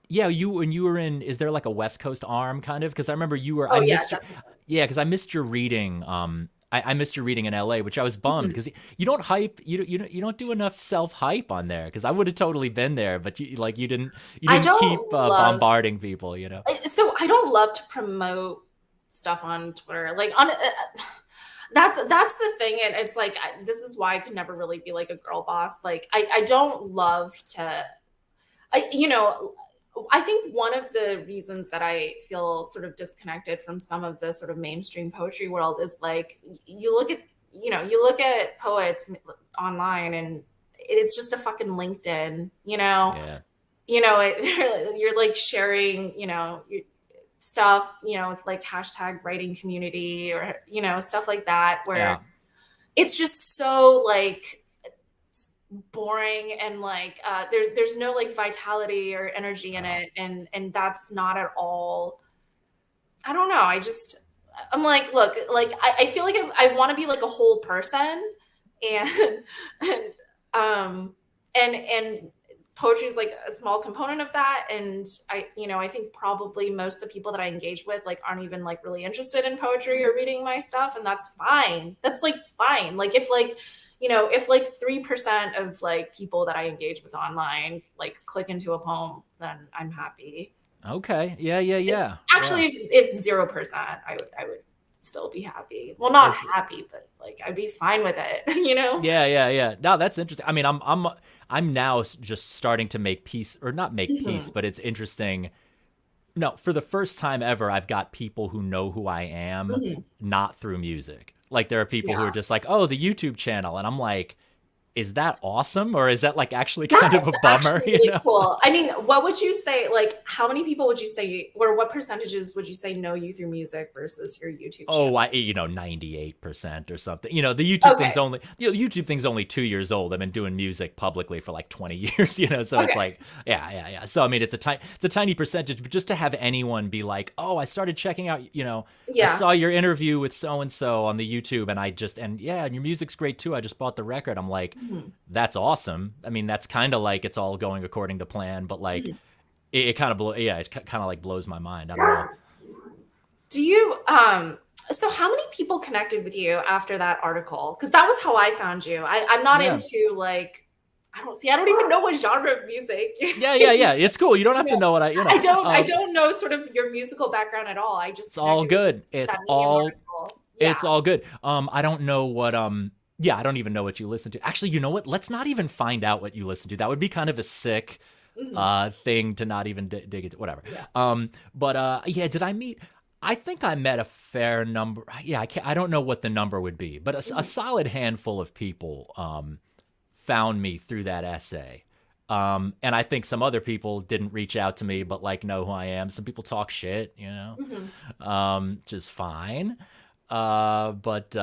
S1: yeah, you when you were in, is there like a West Coast arm kind of? Because I remember you were, I
S2: Oh yeah,
S1: missed your,
S2: definitely.
S1: yeah, because I missed your reading. I missed your reading in LA, which I was bummed
S2: Mhm.
S1: because you don't hype, you don't do enough self hype on there. Because I would have totally been there, but you
S2: I
S1: didn't keep
S2: don't love
S1: bombarding people, you know.
S2: so I don't love to promote stuff on Twitter. Like on that's the thing, and it's like this is why I could never really be like a girl boss. Like I don't love to I you know I think one of the reasons that I feel sort of disconnected from some of the sort of mainstream poetry world is like you look at poets online and it's just a fucking LinkedIn,
S1: Yeah,
S2: you're like sharing, your stuff, with like hashtag writing community or, stuff like that, where
S1: yeah,
S2: it's just so like boring and like there's no like vitality or energy in
S1: yeah,
S2: it, and that's not at all. I don't know. I'm like, look, like I feel like I want to be like a whole person, and and um and poetry is like a small component of that. And I think probably most of the people that I engage with like aren't even like really interested in poetry or reading my stuff, and that's fine. That's like fine. Like if like 3% of like people that I engage with online like click into a poem, then I'm happy.
S1: okay, yeah, yeah, yeah, yeah.
S2: Actually, if 0%, I would still be happy. Well, not
S1: It's
S2: happy, but like I'd be fine with it, you know?
S1: yeah. No, that's interesting. I mean, I'm now just starting to make peace, or not make peace,
S2: Mhm.
S1: but it's interesting. No, for the first time ever, I've got people who know who I am,
S2: Mhm.
S1: not through music. Like there are people who are
S2: Yeah.
S1: just like, "Oh, the YouTube channel," and I'm like, "Is that awesome, or is that like actually kind
S2: That
S1: of
S2: is
S1: a bummer?"
S2: actually
S1: You
S2: really
S1: know?
S2: cool. I mean, what would you say, like, how many people would you say, or what percentages would you say know you through music versus your YouTube
S1: Oh,
S2: channel?
S1: 98% or something. The YouTube
S2: Okay.
S1: thing's only YouTube thing's only 2 years old. I've been doing music publicly for like 20 years. So it's
S2: Okay.
S1: like, yeah. So I mean, it's a tiny percentage, but just to have anyone be like, oh, I started checking out, I
S2: Yeah.
S1: saw your interview with so and so on the YouTube, and yeah, and your music's great too. I just bought the record. I'm like,
S2: Mhm.
S1: that's awesome. I mean, that's kind of like it's all going according to plan, but like
S2: Mhm.
S1: it kind of it kind of like blows my mind. I don't know.
S2: Do you so how many people connected with you after that article? Because that was how I found you. I'm not
S1: Yeah.
S2: into like I don't even know what genre of music.
S1: Yeah. It's cool. You don't have to
S2: Yeah.
S1: know what
S2: I don't know sort of your musical background at all. I just
S1: It's all
S2: connected with you
S1: good.
S2: because that Medium article. Yeah.
S1: It's all good. I don't know what yeah, I don't even know what you listen to. Actually, you know what? Let's not even find out what you listen to. That would be kind of a sick
S2: Mhm.
S1: thing to not even dig into, whatever.
S2: Yeah.
S1: But yeah, did I meet I think I met a fair number. Yeah, I don't know what the number would be, but a
S2: Mhm.
S1: solid handful of people found me through that essay. And I think some other people didn't reach out to me, but like know who I am. Some people talk shit,
S2: Mhm.
S1: which is fine. But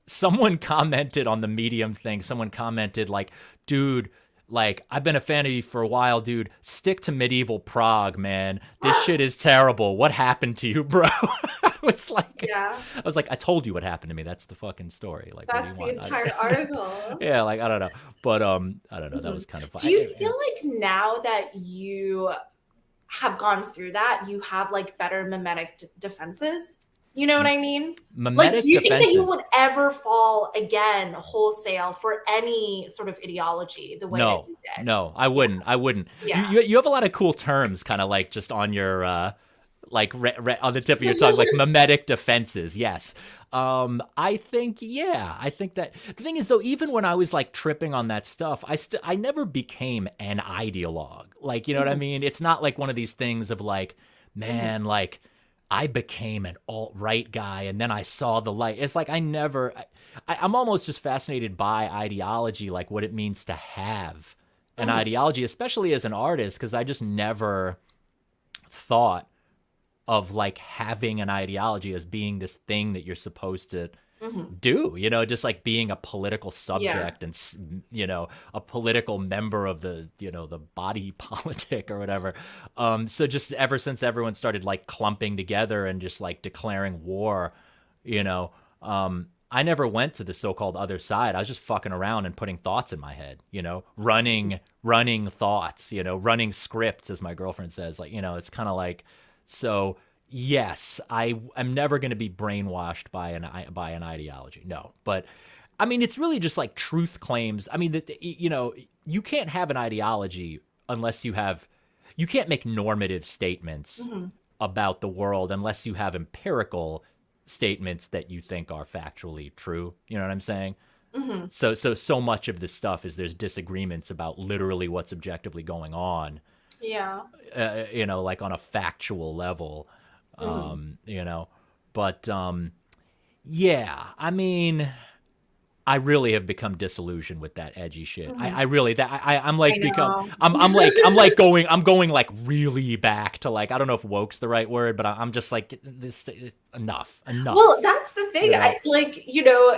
S1: someone commented on the Medium thing. Someone commented like, "Dude, like I've been a fan of you for a while, dude. Stick to medieval Prague, man. This shit is terrible. What happened to you, bro?"
S2: Yeah.
S1: I was like, I told you what happened to me. That's the fucking story. Like, what do
S2: That's
S1: you
S2: the
S1: want?
S2: entire article.
S1: Yeah, like I don't know, but I don't know. That
S2: Mhm.
S1: was kind of
S2: Do
S1: fun.
S2: you feel like now that you have gone through that, you have like better mimetic defenses? You know what I mean? Like, do
S1: Mimetic
S2: you think that you
S1: defenses.
S2: would ever fall again wholesale for any sort of ideology the way that
S1: No,
S2: you did?
S1: no, I
S2: Yeah,
S1: wouldn't. I wouldn't.
S2: yeah.
S1: You have a lot of cool terms, kind of like just on your like on the tip of your tongue, like mimetic defenses. Yes. I think yeah. I think that the thing is though, even when I was like tripping on that stuff, I never became an ideologue. Like you know what I
S2: Mhm,
S1: mean? It's not like one of these things of like,
S2: mhm,
S1: man, like I became an alt-right guy and then I saw the light. It's like I never. I'm almost just fascinated by ideology, like what it means to have an
S2: mhm,
S1: ideology, especially as an artist, because I just never thought of like having an ideology as being this thing that you're supposed to
S2: mhm.
S1: do, just like being a political
S2: Yeah.
S1: subject and, a political member of the body politic or whatever. So just ever since everyone started like clumping together and just like declaring war, you know, I never went to the so-called other side. I was just fucking around and putting thoughts in my head, running thoughts, running scripts, as my girlfriend says. Like, it's kind of like, so yes, I am never going to be brainwashed by an ideology. No, but I mean, it's really just like truth claims. I mean, you can't have an ideology unless you can't make normative statements
S2: Mhm,
S1: about the world unless you have empirical statements that you think are factually true. You know what I'm saying?
S2: mhm.
S1: So much of this stuff is there's disagreements about literally what's objectively going on,
S2: Yeah.
S1: like on a factual level,
S2: Mhm,
S1: um, you know. But yeah, I mean, I really have become disillusioned with that edgy shit.
S2: mhm.
S1: I really that I'm
S2: I
S1: like become
S2: know.
S1: I'm going like really back to like I don't know if woke's the right word, but I'm just like this
S2: Well,
S1: enough,
S2: that's the thing.
S1: you know.
S2: I like,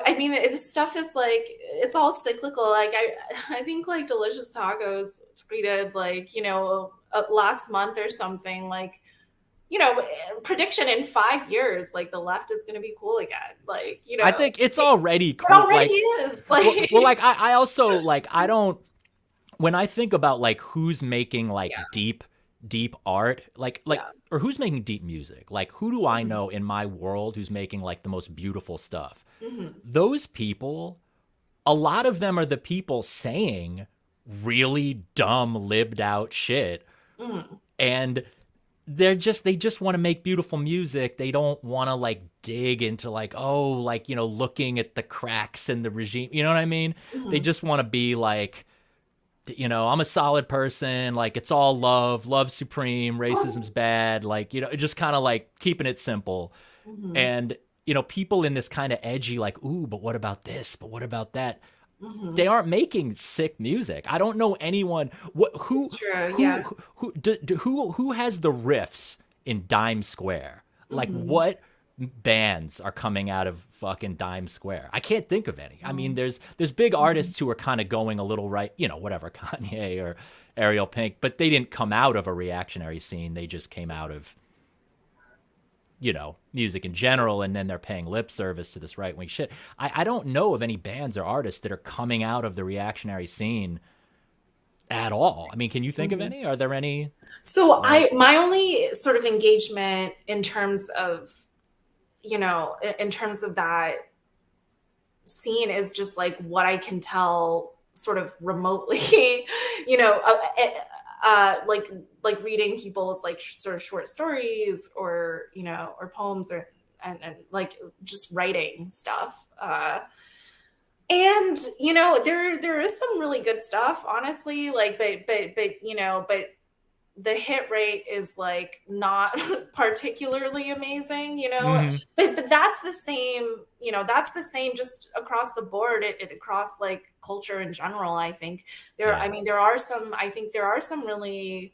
S2: I mean, this stuff is like it's all cyclical. Like I think like Delicious Tacos tweeted like, last month or something like, prediction in 5 years, like the left is going to be cool again. Like,
S1: I think it's already
S2: it
S1: cool.
S2: already
S1: Like,
S2: is.
S1: well,
S2: Like,
S1: like I also like I don't when I think about like who's making like
S2: yeah,
S1: deep art,
S2: yeah.
S1: or who's making deep music, like who do I
S2: Mhm,
S1: know in my world who's making like the most beautiful stuff?
S2: mhm,
S1: Those people, a lot of them are the people saying really dumb, libbed out shit,
S2: mhm,
S1: and they just want to make beautiful music. They don't want to like dig into like, oh, like, looking at the cracks in the regime. You know what I mean? They just want to be like, I'm a solid person. Like, it's all love, love supreme, racism's bad. Like, just kind of like keeping it simple. And, people in this kind of edgy, like, ooh, but what about this? But what about that? They aren't making sick music. I don't know anyone who
S2: It's true,
S1: who
S2: yeah.
S1: who has the riffs in Dime Square. Like, what bands are coming out of fucking Dime Square? I can't think of any. I mean, there's big artists who are kind of going a little right, whatever, Kanye or Ariel Pink, but they didn't come out of a reactionary scene. They just came out of music in general, and then they're paying lip service to this right-wing shit. I don't know of any bands or artists that are coming out of the reactionary scene at all. I mean, can you think of any? Are there any?
S2: So my only sort of engagement in terms of, in terms of that scene is just like what I can tell sort of remotely, like reading people's like sort of short stories or or poems or and like just writing stuff. And there is some really good stuff, honestly. Like, but the hit rate is like not particularly amazing, but that's the same, that's the same just across the board, it across like culture in general. I think I mean, I think there are some really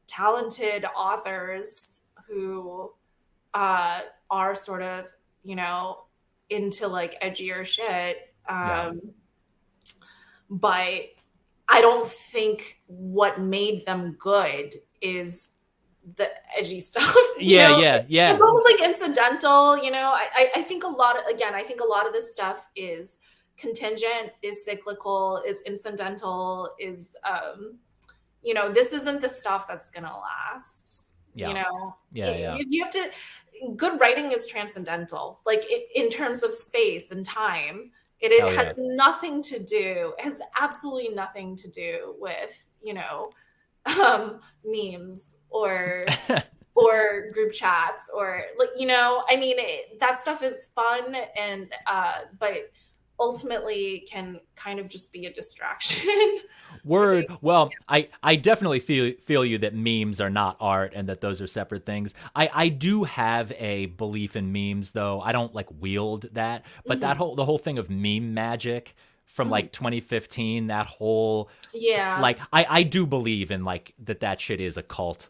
S2: talented authors who are sort of, into like edgier shit. But I don't think what made them good is the edgy stuff.
S1: Yeah.
S2: It's almost like incidental, I think I think a lot of this stuff is contingent, is cyclical, is incidental, is, this isn't the stuff that's going to last.
S1: Yeah.
S2: You have to, good writing is transcendental, like in terms of space and time. It has nothing to do, has absolutely nothing to do with, memes or or group chats or like, I mean, that stuff is fun and but ultimately can kind of just be a distraction.
S1: Word. Well, I definitely feel you that memes are not art and that those are separate things. I do have a belief in memes, though. I don't like wield that, but the whole thing of meme magic from like 2015, that whole like I do believe in like that shit is a cult,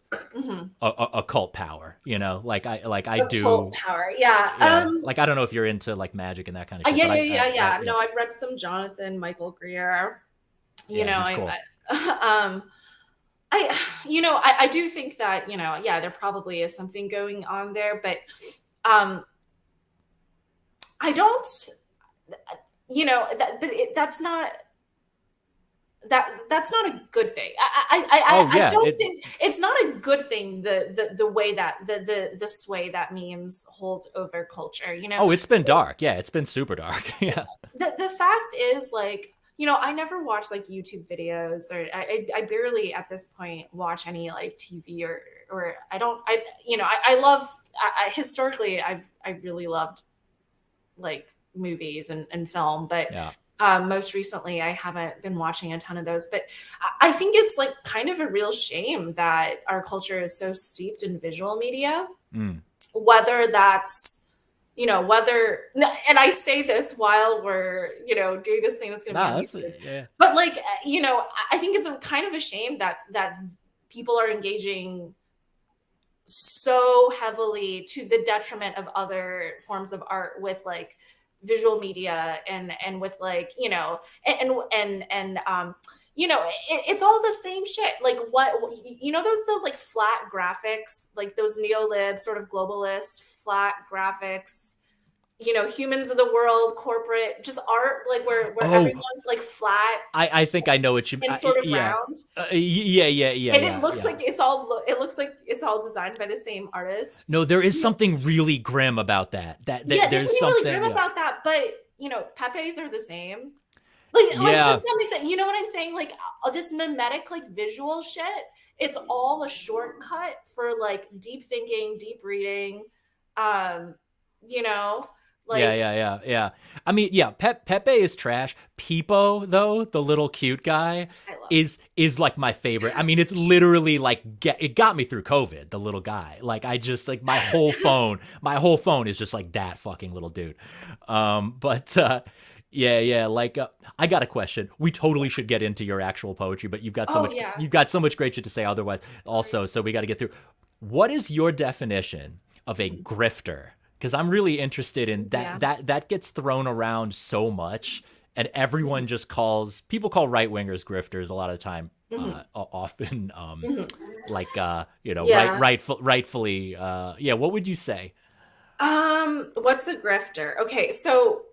S1: a cult power. Like I do.
S2: Cult power,
S1: like I don't know if you're into like magic and that kind of shit.
S2: Yeah. No, I've read some Jonathan Michael Greer.
S1: He's cool.
S2: I do think that, there probably is something going on there, but I don't, that's not a good thing. I don't think it's not a good thing. The way that the sway that memes hold over culture,
S1: Oh, it's been dark. Yeah, it's been super dark. Yeah.
S2: The fact is, like, I never watch like YouTube videos, or I barely at this point watch any like TV or I love, historically I've really loved like movies and film, but most recently I haven't been watching a ton of those. But I think it's like kind of a real shame that our culture is so steeped in visual media, whether that's, and I say this while we're, doing this thing that's going to be on YouTube. But like, I think it's a kind of a shame that people are engaging so heavily to the detriment of other forms of art with like visual media and with like, it's all the same shit. Like those like flat graphics, like those neolib sort of globalist flat graphics, humans of the world, corporate, just art, like where everyone's like flat.
S1: I think I know what you mean.
S2: And sort of round.
S1: Yeah.
S2: And it looks like it's all designed by the same artist.
S1: No, there is something really grim about that.
S2: There's something really grim about that. But Pepe's are the same. Like to some extent, you know what I'm saying? Like this mimetic, like visual shit it's all a shortcut for like deep thinking, deep reading. Um, you know,
S1: Yeah,
S2: like
S1: yeah, yeah, yeah. I mean, yeah, Pepe is trash. Peepo, though, the little cute guy,
S2: I love.
S1: is like my favorite. I mean, it's literally like it got me through COVID, the little guy. Like I just like my whole phone is just like that fucking little dude. But yeah, yeah, like I got a question. We totally should get into your actual poetry, but
S2: Oh yeah.
S1: you've got so much great shit to say otherwise
S2: Sorry.
S1: also, so we got to get through. What is your definition of a grifter? Because I'm really interested in
S2: Yeah.
S1: that gets thrown around so much, and everyone just calls people call right wingers grifters a lot of the time.
S2: Hmm.
S1: Often,
S2: Hmm.
S1: like
S2: Yeah.
S1: rightfully, yeah. What would you say?
S2: What's a grifter? Okay, so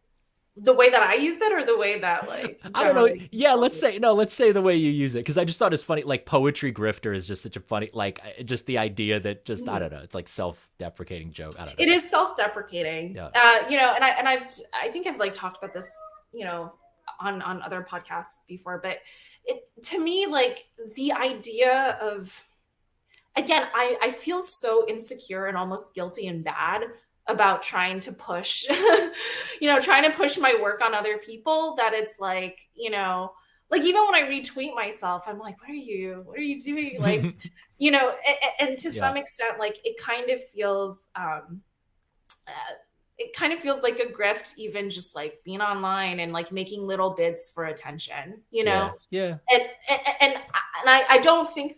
S2: the way that I use it, or the way that like
S1: I don't know.
S2: generally
S1: Yeah,
S2: people use
S1: let's say the way you use it, because I just thought it's funny. Like poetry grifter is just such a funny, like just the idea that
S2: it?
S1: just I
S2: Mhm.
S1: don't know. It's like self-deprecating joke. I don't know.
S2: It is self-deprecating.
S1: Yeah.
S2: I think I've like talked about this, on other podcasts before, but it to me like the idea of, again, I feel so insecure and almost guilty and bad about trying to push, trying to push my work on other people, that it's like, like even when I retweet myself, I'm like, what are you doing? Like, and to
S1: Yeah.
S2: some extent, like it kind of feels like a grift, even just like being online and like making little bids for attention,
S1: Yeah. Yeah.
S2: and I don't think,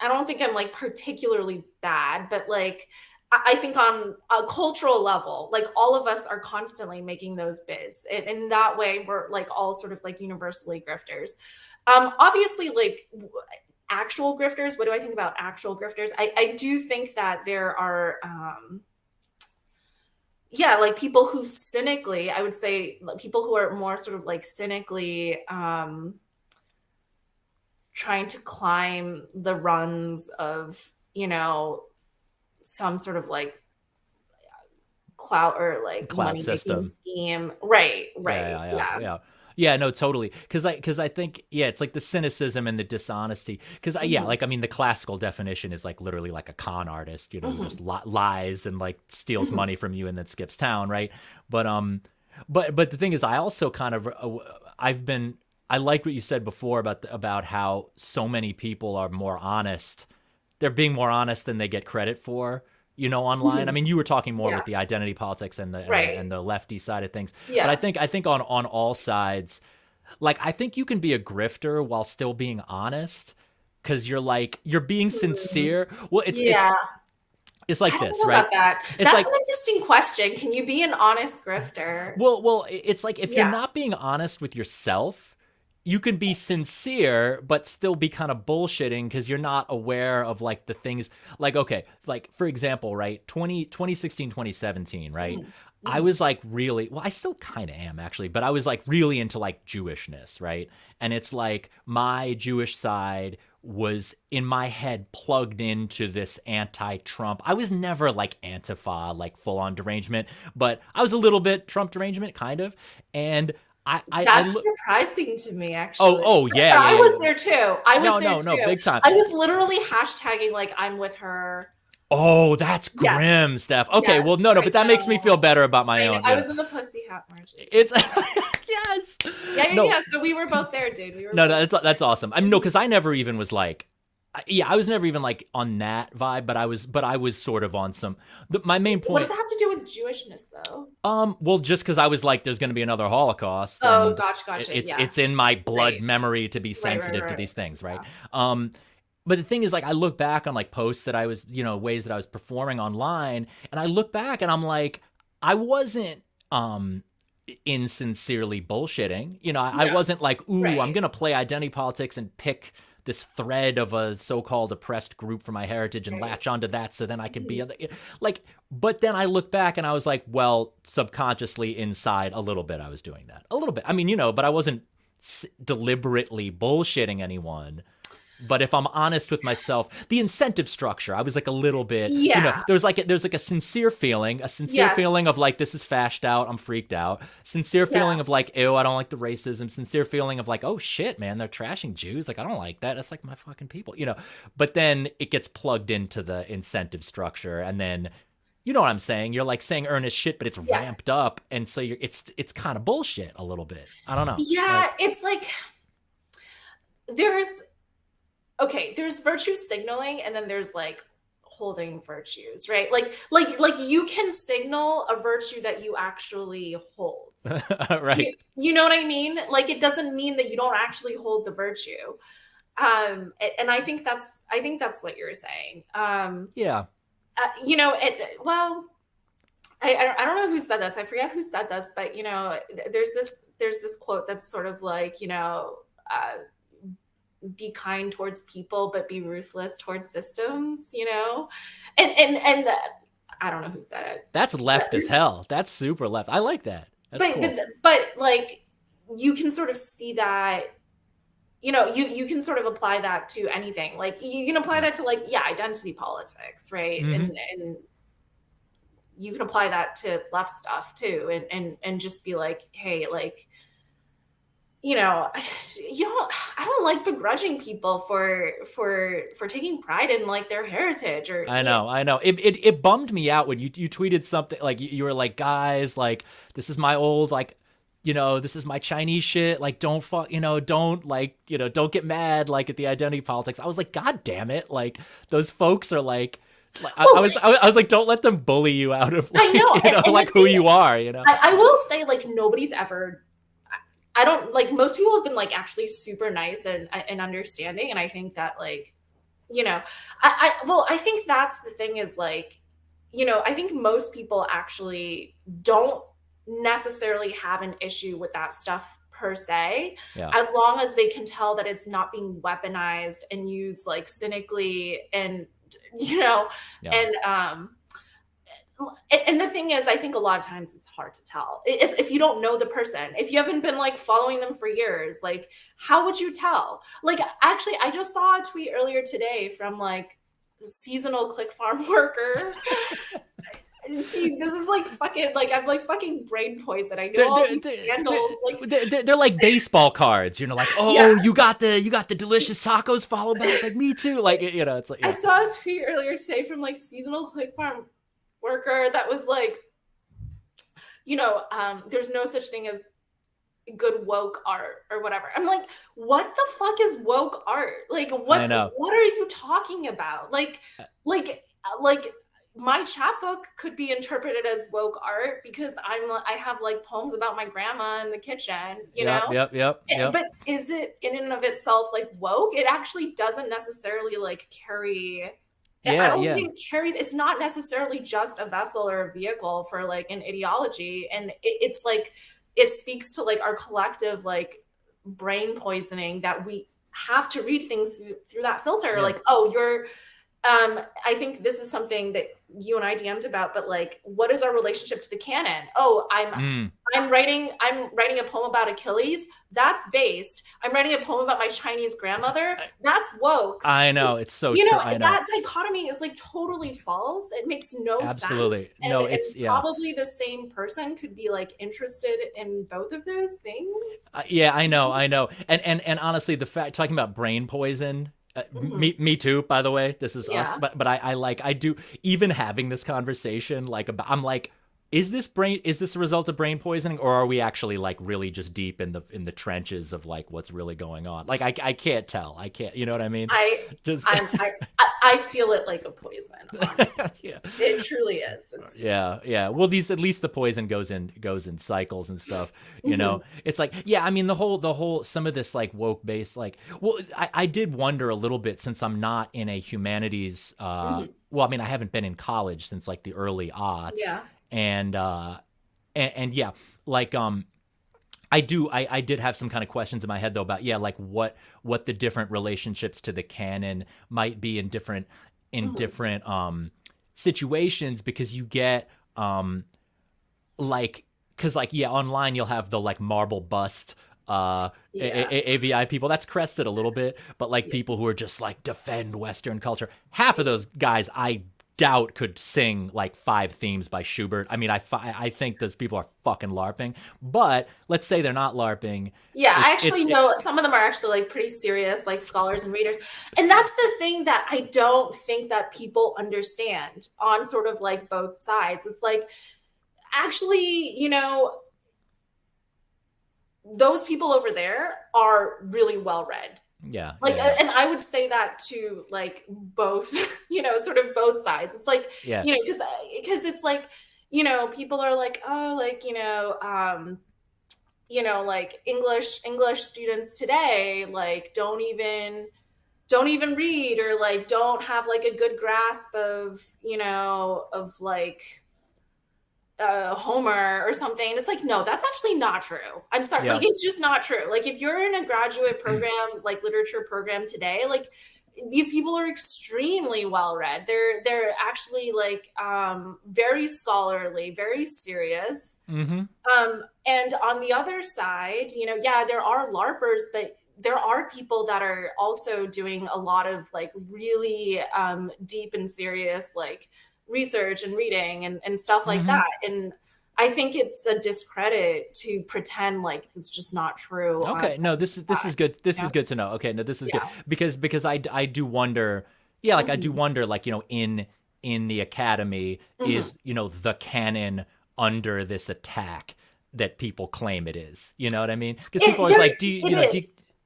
S2: I don't think I'm like particularly bad, but like I think on a cultural level, like all of us are constantly making those bids. And in that way, we're like all sort of like universally grifters. Obviously, like actual grifters, what do I think about actual grifters? I do think that there are, yeah, like people who cynically, I would say like, people who are more sort of like cynically, trying to climb the rungs of, some sort of like clout or like
S1: Clout
S2: money making
S1: system.
S2: scheme. Right,
S1: Yeah,
S2: right.
S1: yeah, yeah,
S2: Yeah.
S1: yeah. Yeah, no, totally. Because I think yeah, it's like the cynicism and the dishonesty. Because yeah,
S2: Hmm.
S1: like I mean, the classical definition is like literally like a con artist, who just
S2: Hmm.
S1: lies and like steals
S2: Hmm.
S1: money from you and then skips town, right? But but the thing is, I also kind of I've been I like what you said before about about how so many people are more honest. They're being more honest than they get credit for, online. I
S2: Hmm.
S1: mean, you were talking more
S2: Yeah.
S1: with the identity politics and
S2: Right.
S1: the lefty side of things, but
S2: Yeah.
S1: I think on all sides, like I think you can be a grifter while still being honest, because you're being
S2: Hmm.
S1: sincere. Well,
S2: Yeah.
S1: it's
S2: I
S1: like
S2: don't
S1: this,
S2: know
S1: right?
S2: about that.
S1: It's
S2: That's an
S1: like
S2: interesting question. Can you be an honest grifter?
S1: it's like if you're
S2: Yeah.
S1: not being honest with yourself, you can be sincere but still be kind of bullshitting because you're not aware of like the things, like okay, like for example, right, 2016, 2017, right?
S2: Hmm.
S1: I
S2: Hmm.
S1: was like really, well, I still kind of am actually, but I was like really into like Jewishness, right? And it's like my Jewish side was in my head plugged into this anti-Trump. I was never like Antifa, like full on derangement, but I was a little bit Trump derangement, kind of. And I
S2: That's
S1: look.
S2: surprising to me,
S1: Oh,
S2: actually.
S1: oh yeah,
S2: I
S1: yeah,
S2: was
S1: yeah.
S2: there too. I was
S1: No,
S2: there
S1: no, no,
S2: too.
S1: big time.
S2: I was literally hashtagging like I'm with her.
S1: Oh, that's
S2: Yes,
S1: grim, Steph. Okay,
S2: yes,
S1: well, no, no,
S2: I
S1: but that makes me
S2: know.
S1: feel better about my
S2: I know.
S1: own.
S2: I was in the Pussy Hat marches.
S1: It's yes.
S2: Yeah, yeah,
S1: No,
S2: yeah. So we were both there, dude. We were
S1: no,
S2: both
S1: no, that's awesome. I mean, no,
S2: there.
S1: because I never even was like, yeah, I was never even like on that vibe, but I was sort of on some. My main
S2: What does
S1: point,
S2: it have to do with Jewishness, though?
S1: well, just because I was like, there's going to be another Holocaust,
S2: Oh,
S1: and
S2: gotcha, gotcha. Yeah.
S1: it's in my blood
S2: Right.
S1: memory to be
S2: Right, right,
S1: sensitive to
S2: right.
S1: these things, right?
S2: Yeah.
S1: Um, but the thing is, like, I look back on like posts that I was, ways that I was performing online, and I look back and I'm like, I wasn't insincerely bullshitting. I
S2: No.
S1: wasn't like, ooh, I'm
S2: Right.
S1: gonna play identity politics and pick this thread of a so-called oppressed group from my heritage and
S2: Right.
S1: latch onto that so then I can be
S2: Mhm.
S1: like, but then I look back and I was like, well, subconsciously inside a little bit I was doing that. A little bit. I mean, but I wasn't deliberately bullshitting anyone. But if I'm honest with myself, the incentive structure, I was like a little bit,
S2: Yeah.
S1: there's like a sincere feeling,
S2: Yes.
S1: of like, this is fashed out, I'm freaked out. Sincere
S2: Yeah.
S1: feeling of like, ew, I don't like the racism. Sincere feeling of like, oh shit, man, they're trashing Jews. Like, I don't like that. That's like my fucking people. But then it gets plugged into the incentive structure, and then you know what I'm saying? You're like saying earnest shit, but it's
S2: Yeah.
S1: ramped up, and so it's kind of bullshit a little bit. I don't know.
S2: Yeah.
S1: Like,
S2: It's like there's there's virtue signaling, and then there's like holding virtues, right? Like you can signal a virtue that you actually hold.
S1: right.
S2: You know what I mean? Like it doesn't mean that you don't actually hold the virtue. And I think that's what you're saying.
S1: Yeah.
S2: Well, I don't know who said this. I forget who said this, but there's this quote that's sort of like, be kind towards people, but be ruthless towards systems, and I don't know who said it.
S1: That's left as hell. That's super left. I like that. That's
S2: But
S1: cool.
S2: but like you can sort of see that, you can sort of apply that to anything. Like you can apply that to like, identity politics, right?
S1: Mm-hmm.
S2: And you can apply that to left stuff too, and just be like, hey, like, I don't like begrudging people for taking pride in like their heritage or
S1: I know. It bummed me out when you tweeted something like you were like, guys, like this is my old like, this is my Chinese shit. Like, don't don't get mad like at the identity politics. I was like, God damn it! Like those folks are like. I was like, don't let them bully you out of like,
S2: I know, and
S1: like who you are.
S2: I will say, like, nobody's ever. I don't like, most people have been like actually super nice and understanding, and I think that like, I think that's the thing is like, I think most people actually don't necessarily have an issue with that stuff per se,
S1: Yeah.
S2: as long as they can tell that it's not being weaponized and used like cynically, and
S1: Yeah.
S2: and the thing is, I think a lot of times it's hard to tell if you don't know the person, if you haven't been like following them for years, like how would you tell? Like, actually, I just saw a tweet earlier today from like seasonal click farm worker. See, this is like fucking, like, I'm like fucking brain poison. I know all these scandals.
S1: They're like baseball cards, like, oh, you got the delicious tacos, follow back, like me too, like, it's like, yeah.
S2: I saw a tweet earlier today from like seasonal click farm worker that was like, there's no such thing as good woke art or whatever. I'm like, what the fuck is woke art? Like, what are you talking about? Like my chapbook could be interpreted as woke art because I have like poems about my grandma in the kitchen,
S1: Yep.
S2: But is it in and of itself like woke? It actually doesn't necessarily like carry. I don't think it carries. It's not necessarily just a vessel or a vehicle for like an ideology, and it's like it speaks to like our collective like brain poisoning that we have to read things through that filter. Like, oh, you're. I think this is something that you and I DM'd about, but like, what is our relationship to the canon? Oh, I'm writing a poem about Achilles. That's based. I'm writing a poem about my Chinese grandmother. That's woke.
S1: I know, it's so true. I know.
S2: That dichotomy is like totally false. It makes no sense.
S1: Absolutely.
S2: And probably the same person could be like interested in both of those things.
S1: I know. And honestly, the fact talking about brain poison. Me too, by the way. This is us, but I do, even having this conversation, like, I'm like, is this a result of brain poisoning, or are we actually like really just deep in the trenches of like what's really going on? Like, I can't tell. I can't, you know what I mean?
S2: I feel it like a poison. Yeah, it truly is.
S1: Yeah. Well, at least the poison goes in cycles and stuff. It's like, I mean, the whole some of this like woke based, like, well, I did wonder a little bit, since I'm not in a humanities. Well, I mean, I haven't been in college since like the early aughts.
S2: Yeah.
S1: And yeah, like, I did have some kind of questions in my head though about like what the different relationships to the canon might be in different situations, because you get like, because like, online you'll have the like marble bust
S2: Yeah.
S1: AVI people. That's crested a little bit, but like
S2: Yeah.
S1: people who are just like defend Western culture. Half of those guys, I doubt could sing like 5 themes by Schubert. I mean, I think those people are fucking LARPing. But let's say they're not LARPing.
S2: Yeah, I
S1: It's
S2: actually know some of them are actually like pretty serious, like scholars and readers. And that's the thing that I don't think that people understand on sort of like both sides. It's like, actually, those people over there are really well read.
S1: yeah,
S2: Like,
S1: yeah, yeah,
S2: and I would say that to like both, sort of both sides. It's like,
S1: yeah.
S2: because it's like, people are like, oh, like, like English students today, like don't even read, or like don't have like a good grasp of, of like Homer or something. It's like, no, that's actually not true. I'm sorry. Like,
S1: Yeah.
S2: it's just not true. Like, if you're in a graduate program, like literature program today, like these people are extremely well read. They're actually like very scholarly, very serious.
S1: Mm-hmm.
S2: And on the other side, yeah, there are LARPers, but there are people that are also doing a lot of like really deep and serious like research and reading and stuff like
S1: Mm-hmm.
S2: that. And I think it's a discredit to pretend like it's just not true on
S1: Okay, no, this is good. This
S2: yeah.
S1: is good to know. Okay, no, this is good
S2: Yeah.
S1: because I do wonder. Yeah, like I do
S2: Mhm.
S1: wonder, like in the academy,
S2: Mhm.
S1: is the canon under this attack that people claim it is. You know what I mean? Because people
S2: It
S1: always
S2: there
S1: like, do you,
S2: is.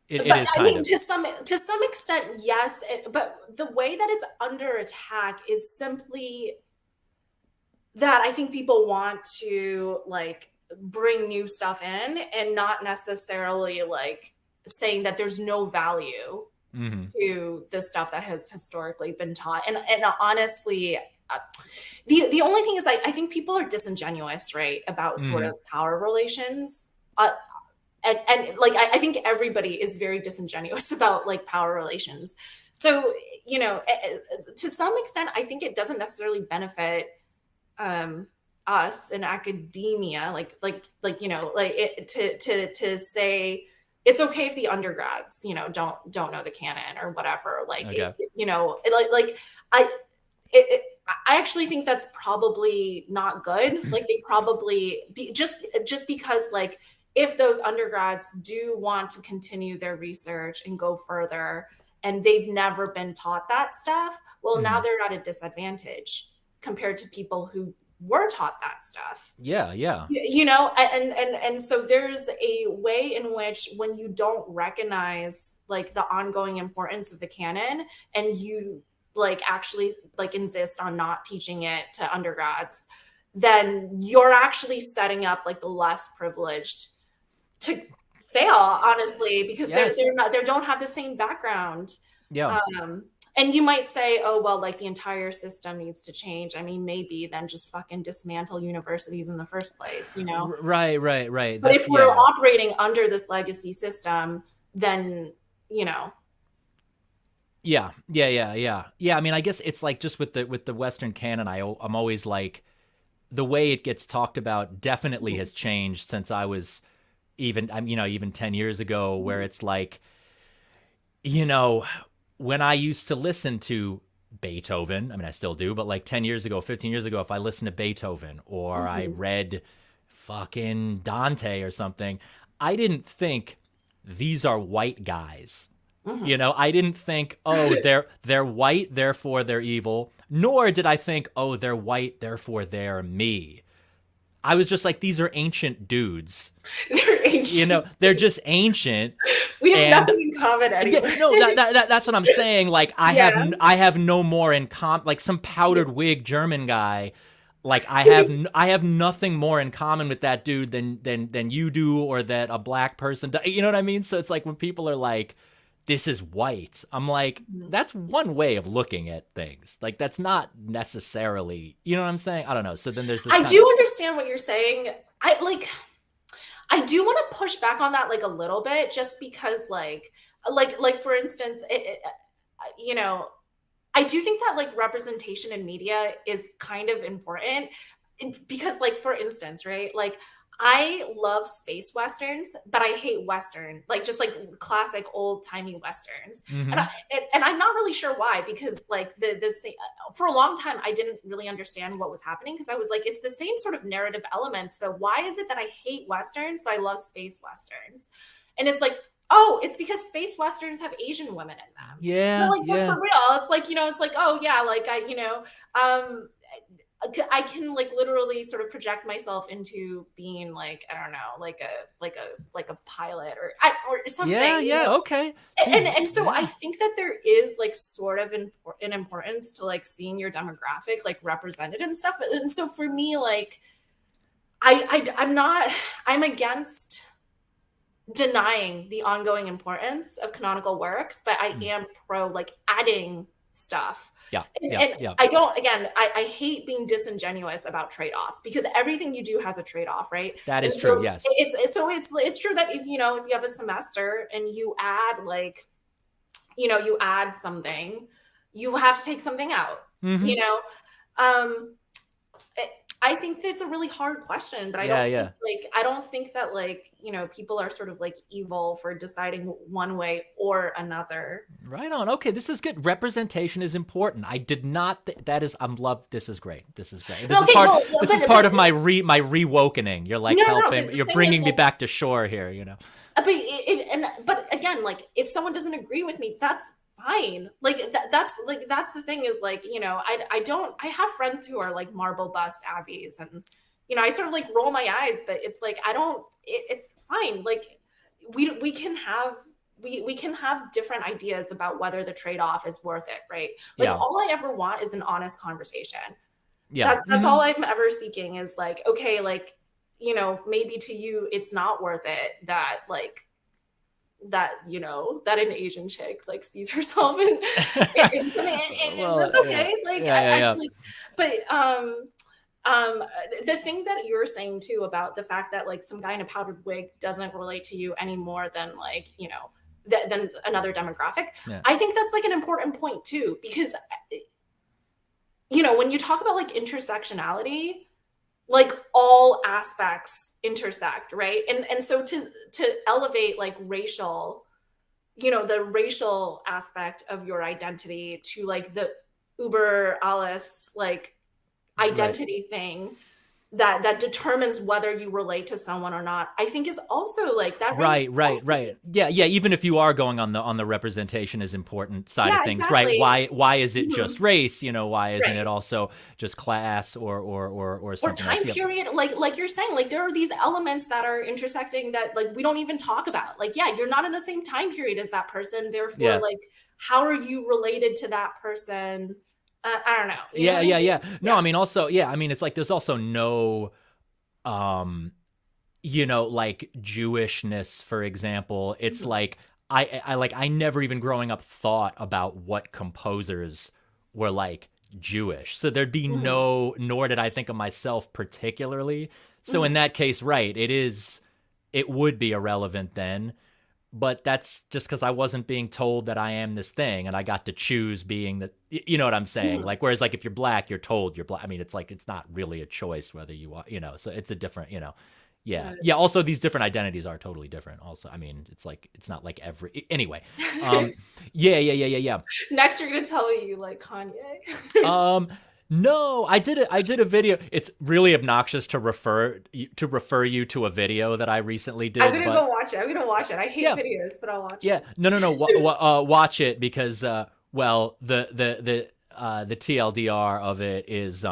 S1: it
S2: But
S1: is
S2: I
S1: kind
S2: mean,
S1: of.
S2: to some extent, yes. But the way that it's under attack is simply that I think people want to like bring new stuff in, and not necessarily like saying that there's no value
S1: Hmm.
S2: to the stuff that has historically been taught. And honestly, the only thing is, I think people are disingenuous, right, about sort
S1: Hmm.
S2: of power relations. And like I think everybody is very disingenuous about like power relations. So, to some extent, I think it doesn't necessarily benefit um us in academia, like like to say it's okay if the undergrads don't know the canon or whatever, like
S1: Okay.
S2: like I I actually think that's probably not good. Like they probably just because like if those undergrads do want to continue their research and go further, and they've never been taught that stuff, well, now
S1: Hmm.
S2: they're at a disadvantage compared to people who were taught that stuff.
S1: Yeah. Yeah.
S2: And so there's a way in which, when you don't recognize like the ongoing importance of the canon, and you like actually like insist on not teaching it to undergrads, then you're actually setting up like the less privileged to fail, honestly, because
S1: Yes.
S2: they don't have the same background.
S1: Yeah.
S2: um and you might say, oh well, like the entire system needs to change. I mean, maybe then just fucking dismantle universities in the first place.
S1: Right. Right. Right.
S2: But
S1: That's
S2: if we're
S1: yeah.
S2: operating under this legacy system, then you know
S1: Yeah, yeah, yeah, yeah, yeah. I mean, I guess it's like just with the Western canon. I'm always like, the way it gets talked about definitely has changed since I was even 10 years ago. Where it's like, you know, when I used to listen to Beethoven, I mean, I still do, but like 10 years ago, 15 years ago, if I listened to Beethoven or I
S2: Mhm.
S1: read fucking Dante or something, I didn't think these are white guys.
S2: Mhm.
S1: I didn't think, oh, they're white, therefore they're evil. Nor did I think, oh, they're white, therefore they're me. I was just like, these are ancient dudes.
S2: They're ancient.
S1: They're just ancient.
S2: We have
S1: And
S2: nothing in common
S1: yeah,
S2: anyway.
S1: no, that's what I'm saying. Like,
S2: Yeah.
S1: I have no more in common. Like some powdered wig German guy. Like I have nothing more in common with that dude than you do, or that a black person does. You know what I mean? So it's like when people are like, this is white, I'm like, that's one way of looking at things. Like that's not necessarily, you know what I'm saying? I don't know. So then there's this
S2: I
S1: kind of.
S2: do understand what you're saying. I do want to push back on that like a little bit, just because like for instance, you know, I do think that like representation in media is kind of important, because like for instance, right? Like I love space westerns, but I hate western, like just like classic old timey westerns. And
S1: Hmm.
S2: and I'm not really sure why, because like for a long time I didn't really understand what was happening, because I was like, it's the same sort of narrative elements, but why is it that I hate westerns but I love space westerns? And it's like, oh, it's because space westerns have Asian women in them.
S1: Yeah,
S2: But
S1: yeah.
S2: for real, it's like, it's like, oh yeah, like um I can like literally sort of project myself into being like, I don't know, like a pilot or something,
S1: Yeah, yeah, okay.
S2: and so I
S1: Yeah.
S2: think that there is like sort of an importance to like seeing your demographic like represented and stuff. And so for me, like I'm not, I'm against denying the ongoing importance of canonical works, but I
S1: Mm.
S2: am pro like adding stuff.
S1: Yeah,
S2: And,
S1: yeah,
S2: and
S1: yeah.
S2: I don't, again, I hate being disingenuous about trade-offs, because everything you do has a trade-off, right?
S1: That
S2: And
S1: is true,
S2: so
S1: yes.
S2: it's true that if if you have a semester and you add like, you add something, you have to take something out, you
S1: Hmm.
S2: know? Um, I think that's a really hard question, but
S1: Yeah, yeah.
S2: I don't think that like, people are sort of like evil for deciding one way or another.
S1: Right on. Okay, this is good. Representation is important. I did not. That is. I'm love. This is great. This is great. This is
S2: Okay,
S1: part.
S2: well,
S1: This is part of my rewokening. You're like
S2: no,
S1: helping.
S2: but the
S1: You're
S2: thing is
S1: bringing me
S2: like,
S1: back to shore here. You know.
S2: but again, like if someone doesn't agree with me, that's fine. Like that's the thing is like, I don't, I have friends who are like marble bust avies, and I sort of like roll my eyes, but it's like I don't, it's fine. Like we can have, we can have different ideas about whether the trade-off is worth it, right? Like
S1: Yeah.
S2: all I ever want is an honest conversation.
S1: Yeah.
S2: That's
S1: Hmm.
S2: all I'm ever seeking, is like, okay, like, maybe to you it's not worth it that like that that an Asian chick like sees herself in something, and
S1: Well,
S2: that's
S1: yeah.
S2: okay. Like
S1: Yeah. Yeah.
S2: I
S1: Yeah.
S2: like, but um the thing that you're saying too about the fact that like some guy in a powdered wig doesn't relate to you any more than like than another demographic,
S1: Yeah.
S2: I think that's like an important point too, because when you talk about like intersectionality, like all aspects intersect, right? And so to elevate like racial, the racial aspect of your identity to like the uber alles like
S1: Right.
S2: identity thing that determines whether you relate to someone or not, I think is also like that rings
S1: Right, right,
S2: false to
S1: right.
S2: me.
S1: Yeah, yeah. Even if you are going on the representation is important side of
S2: Yeah,
S1: things, right?
S2: exactly.
S1: Why is it
S2: Mhm.
S1: just race? You know, why isn't it
S2: Right.
S1: also just class or
S2: Or
S1: something else?
S2: time
S1: Yeah,
S2: period, like you're saying, like there are these elements that are intersecting that like we don't even talk about. Like, yeah, you're not in the same time period as that person, therefore
S1: yeah,
S2: like how are you related to that person? I don't know, you know
S1: yeah,
S2: what I
S1: yeah,
S2: mean?
S1: yeah. No, I
S2: Yeah.
S1: mean also, yeah, I mean it's like there's also no, um, like Jewishness, for example. It's
S2: Mhm.
S1: like I never even growing up thought about what composers were like Jewish. So there'd be
S2: Mhm.
S1: no, nor did I think of myself particularly. So in
S2: Mhm.
S1: that case, right, it would be irrelevant then. But that's just because I wasn't being told that I am this thing and I got to choose being the, you know what I'm saying?
S2: Mhm.
S1: Like, whereas like if you're black, you're told you're black. I mean, it's like, it's not really a choice whether you are, so it's a different, yeah.
S2: Got
S1: Yeah. Also, these different identities are totally different. Also, I mean, it's like, it's not like anyway. Um,
S2: it.
S1: yeah, yeah, yeah, yeah,
S2: Next you're gonna tell me you like Kanye.
S1: yeah. No, I did a video. It's really obnoxious to refer you to a video that I recently
S2: I'm
S1: did,
S2: gonna go
S1: but
S2: watch it. I'm gonna watch it. I hate
S1: yeah,
S2: videos, but I'll watch
S1: yeah,
S2: it.
S1: no, no, no. Watch it because, well, the TLDR of it is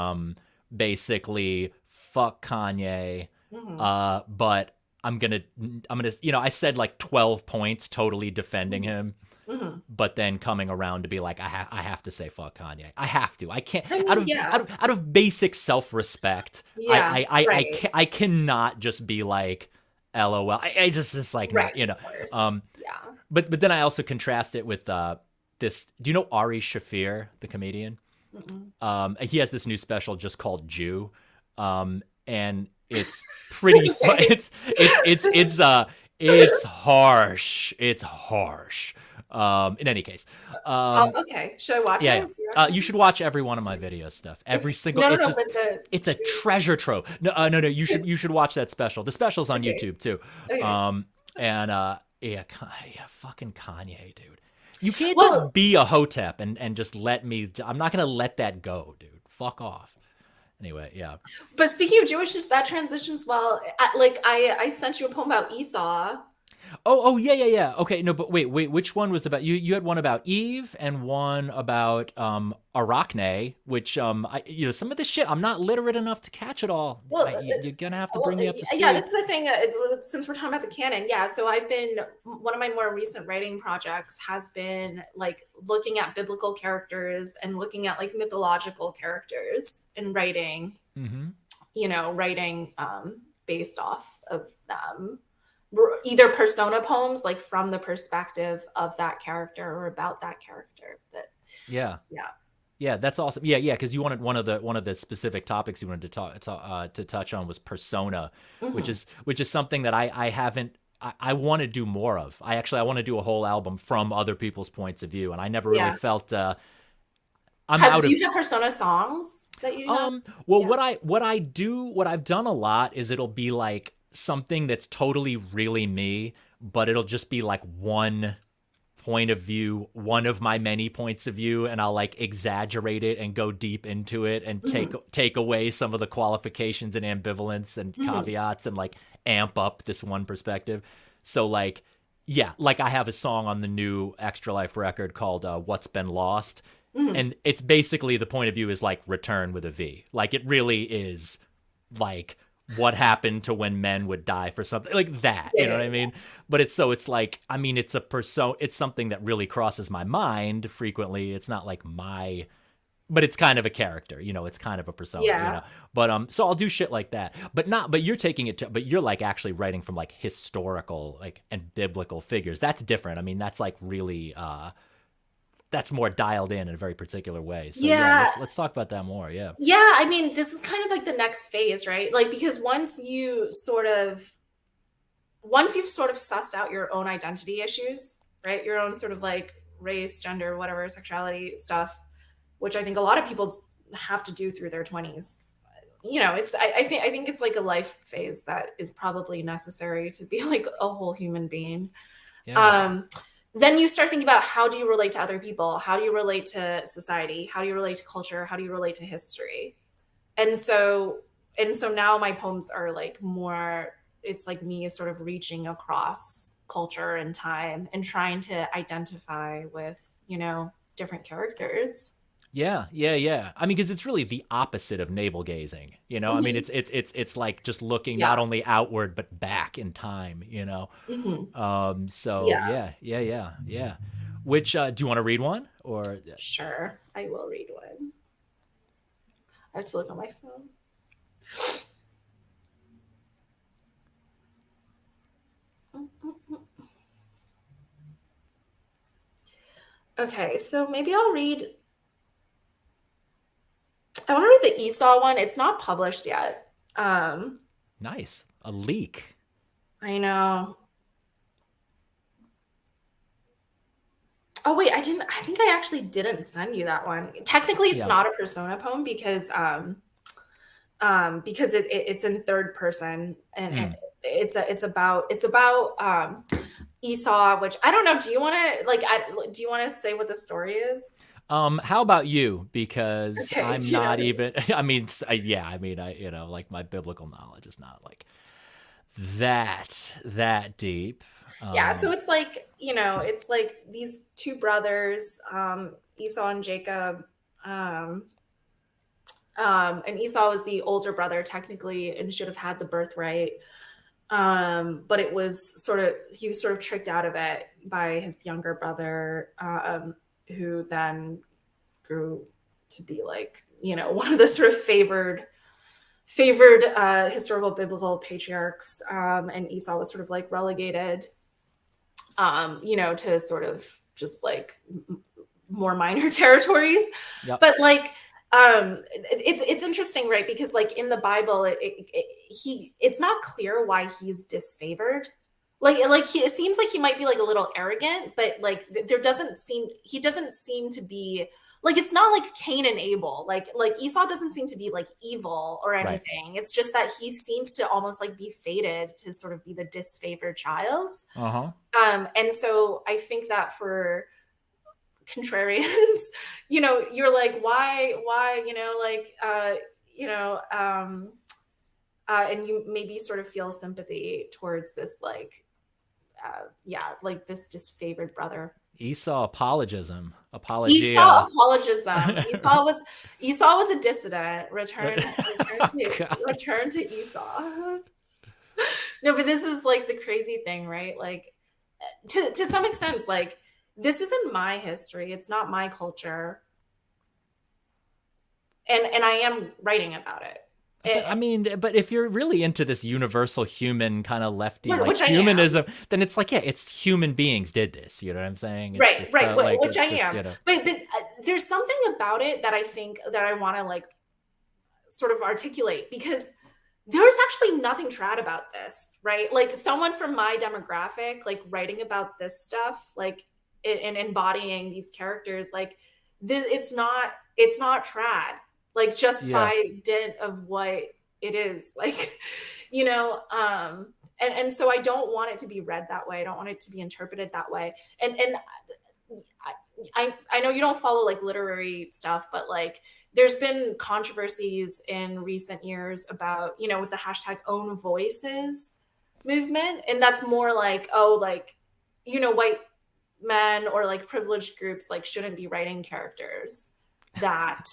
S1: basically fuck Kanye,
S2: Mhm.
S1: but I'm gonna I said like 12 points totally defending
S2: Mhm.
S1: him,
S2: Mhm.
S1: but then coming around to be like I have to say fuck Kanye. I have to. I can't
S2: I mean, yeah.
S1: out of basic self respect.
S2: Yeah, right.
S1: I cannot just be like LOL. I just like
S2: Right,
S1: not,
S2: of course. Yeah.
S1: but then I also contrast it with this. Do you know Ari Shafir, the comedian?
S2: Mm-mm.
S1: He has this new special just called Jew, and it's pretty fun.
S2: Okay.
S1: It's It's harsh. It's harsh. In any case,
S2: Oh, okay. Should I watch
S1: yeah,
S2: it? Do you
S1: yeah.
S2: recommend
S1: You should watch every one of my videos stuff. Every
S2: it?
S1: single.
S2: No, no,
S1: It's
S2: no.
S1: just.
S2: But the
S1: It's a treasure trove. No, no. You should watch that special. The special's on
S2: okay,
S1: YouTube too.
S2: okay.
S1: And yeah, yeah, fucking Kanye, dude. You can't
S2: Well,
S1: just be a hotep and just let me. I'm not gonna let that go, dude. Fuck off. Anyway, yeah.
S2: but speaking of Jewishness, that transitions well. Like I sent you a poem about Esau.
S1: Oh, yeah, yeah, yeah. Okay, no, but wait. Which one was about you? You had one about Eve and one about Arachne, which some of this shit I'm not literate enough to catch it all.
S2: Well,
S1: You're gonna have to
S2: well,
S1: bring me up to
S2: yeah,
S1: speed.
S2: this is the thing. Since we're talking about the canon, yeah. So I've been one of my more recent writing projects has been like looking at biblical characters and looking at like mythological characters and writing.
S1: Mm-hmm.
S2: Writing based off of them, either persona poems, like from the perspective of that character or about that character. But
S1: Yeah.
S2: yeah.
S1: Yeah, that's awesome. Yeah, yeah, because you wanted one of the specific topics you wanted to touch on was persona, which
S2: Hmm.
S1: is something that I haven't. I want to do more of. I want to do a whole album from other people's points of view, and I never really
S2: Yeah.
S1: felt. I'm out
S2: Do
S1: of.
S2: you have persona songs that you have?
S1: Well,
S2: Yeah.
S1: what I've done a lot is it'll be like something that's totally really me, but it'll just be like one point of view, one of my many points of view, and I'll like exaggerate it and go deep into it and
S2: Hmm.
S1: take away some of the qualifications and ambivalence and
S2: Hmm.
S1: caveats and like amp up this one perspective. So like yeah, like I have a song on the new Extra Life record called What's Been Lost,
S2: Hmm.
S1: and it's basically the point of view is like return with a V. Like it really is like what happened to when men would die for something like that,
S2: Yeah,
S1: you know
S2: yeah,
S1: what I mean? But it's like I mean it's something that really crosses my mind frequently. It's not like my but it's kind of a character, it's kind of a persona.
S2: yeah.
S1: But so I'll do shit like that. But you're taking it to but you're like actually writing from like historical like and biblical figures. That's different. I mean, that's like really that's more dialed in a very particular way. So yeah,
S2: Yeah.
S1: let's talk about that more. Yeah.
S2: Yeah. I mean, this is kind of like the next phase, right? Like, because once you've sort of sussed out your own identity issues, right? Your own sort of like race, gender, whatever, sexuality stuff, which I think a lot of people have to do through their 20s. I think it's like a life phase that is probably necessary to be like a whole human being.
S1: Yeah.
S2: Um, then you start thinking about how do you relate to other people? How do you relate to society? How do you relate to culture? How do you relate to history? And so now my poems are like more, it's like me sort of reaching across culture and time and trying to identify with, different characters.
S1: Yeah, yeah, yeah. I mean, because it's really the opposite of navel gazing. I mean,
S2: Hmm.
S1: it's like just looking not
S2: Yeah.
S1: only outward but back in time.
S2: Hmm.
S1: So
S2: Yeah.
S1: yeah, yeah, yeah, yeah. Which do you want to read one or?
S2: Sure. I will read one. I have to look on my phone. Okay, so maybe I'll read. I want to read the Esau one. It's not published yet.
S1: Nice, a leak.
S2: I know. Oh wait, I didn't. I think I actually didn't send you that one. Technically, it's
S1: Yeah.
S2: not a persona poem because it's in third person and
S1: Mm.
S2: it's about Esau, which I don't know. Do you want to do you want to say what the story is?
S1: How about you? Because
S2: Okay.
S1: I'm
S2: Do you know
S1: not
S2: what it is?
S1: even. I mean, yeah. I mean, like my biblical knowledge is not like that deep.
S2: Yeah, so
S1: Um,
S2: it's like these two brothers, Esau and Jacob. Um, and Esau was the older brother technically and should have had the birthright. But he was sort of tricked out of it by his younger brother, who then grew to be like, one of the sort of favored historical biblical patriarchs. And Esau was sort of like relegated, to sort of just like more minor territories.
S1: yep.
S2: But like, it's interesting, right? Because like in the Bible, it's not clear why he's disfavored. it seems like he might be like a little arrogant, but like there doesn't seem he doesn't seem to be like it's not like Cain and Abel. Like Esau doesn't seem to be like evil or
S1: Right.
S2: anything. It's just that he seems to almost like be fated to sort of be the disfavored child.
S1: Uh-huh.
S2: And so I think that for contrarians, you're like, why, you know, and you maybe sort of feel sympathy towards this, like, yeah, like this disfavored brother.
S1: Esau apologism.
S2: Esau
S1: Apologia.
S2: apologism. Esau was a dissident.
S1: God.
S2: Return to Esau. No, but this is like the crazy thing, right? Like to some extent, like this isn't my history. It's not my culture. And I am writing about it.
S1: But I mean, but if you're really into this universal human kind of lefty like
S2: Which I am.
S1: humanism, then it's like, yeah, it's human beings did this. You know what I'm saying? It's
S2: Right,
S1: just
S2: right,
S1: like
S2: which
S1: it's
S2: I
S1: just
S2: am. But there's something about it that I think that I want to like sort of articulate, because there's actually nothing trad about this, right? Like someone from my demographic, like writing about this stuff, like and embodying these characters, like it's not trad, like just
S1: yeah.
S2: by dint of what it is, like, you know, and so I don't want it to be read that way. I don't want it to be interpreted that way. And I know you don't follow like literary stuff, but like there's been controversies in recent years about, with the hashtag own voices movement. And that's more like, oh, like, white men or like privileged groups like shouldn't be writing characters that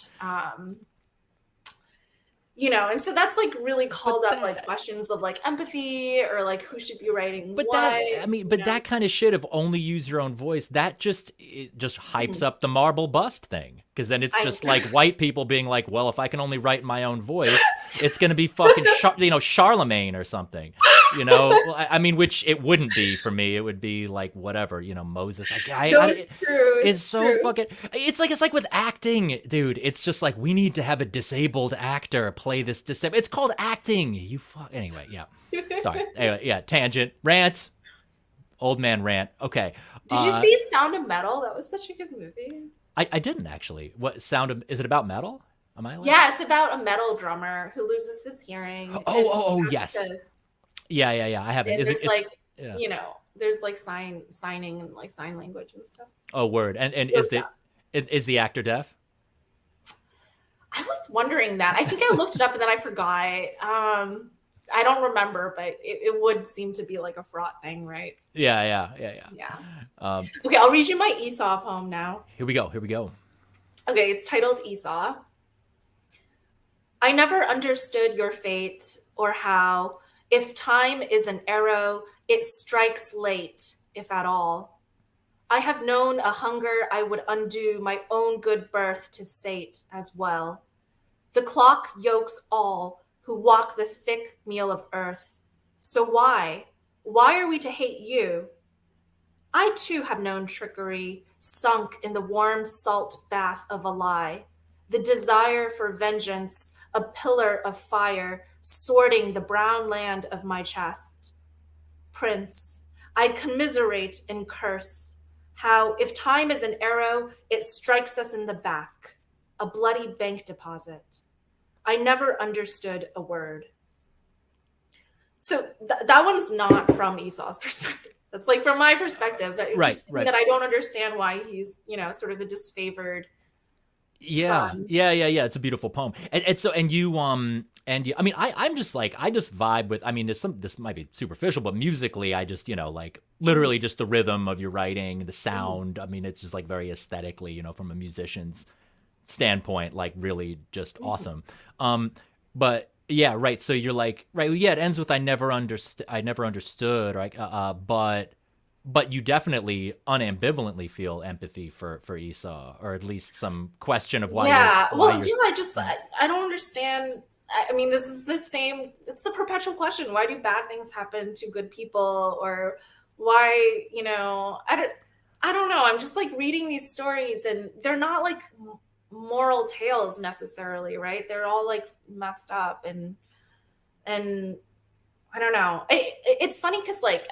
S2: and so that's like really
S1: But
S2: called up like
S1: that
S2: questions of like empathy or like who should be writing
S1: But that,
S2: what,
S1: I mean, but that kind of shit of only use your own voice, that it just hypes up the marble bust thing. Because then it's just like white people being like, well, if I can only write my own voice, it's going to be fucking, Charlemagne or something. I mean, which it wouldn't be for me. It would be like whatever, Moses.
S2: No, it's true.
S1: It's so
S2: true.
S1: fucking. It's like with acting, dude. It's just like we need to have a disabled actor play this disabled. It's called acting. Anyway, yeah. Sorry. Anyway, yeah. Tangent. Rant. Old man rant. Okay.
S2: Did you see Sound of Metal? That was such a good movie.
S1: I didn't actually. What is it about metal? Am I like?
S2: Yeah, it's about a metal drummer who loses his hearing.
S1: Oh, yes. Yeah. I haven't.
S2: And there's like,
S1: yeah.
S2: There's like signing and like sign language and stuff.
S1: Oh, word. And is the actor deaf?
S2: I was wondering that. I think I looked it up and then I forgot. I don't remember, but it would seem to be like a fraught thing, right?
S1: Yeah.
S2: Okay, I'll read you my Esau poem now.
S1: Here we go.
S2: Okay, it's titled Esau. I never understood your fate or how, if time is an arrow, it strikes late, if at all. I have known a hunger I would undo my own good birth to sate as well. The clock yokes all who walk the thick meal of earth. So why? Why are we to hate you? I too have known trickery, sunk in the warm salt bath of a lie. The desire for vengeance, a pillar of fire, sorting the brown land of my chest. Prince, I commiserate and curse how, if time is an arrow, it strikes us in the back, a bloody bank deposit. I never understood a word. So that one's not from Esau's perspective. That's like from my perspective.
S1: Right.
S2: That I don't understand why he's, sort of the disfavored son.
S1: Yeah. It's a beautiful poem. And you, I mean, I'm just like, I just vibe with, I mean, this might be superficial, but musically, I just, like literally just the rhythm of your writing, the sound. I mean, it's just like very aesthetically, from a musician's standpoint, like really just awesome. But yeah, right. So you're like, right. Yeah. It ends with, I never understood. Right. But you definitely unambivalently feel empathy for Esau, or at least some question of why.
S2: Yeah. I don't understand. I mean, this is the same. It's the perpetual question. Why do bad things happen to good people? Or why, I don't know. I'm just like reading these stories and they're not like moral tales necessarily, right? They're all like messed up and I don't know. It's funny because like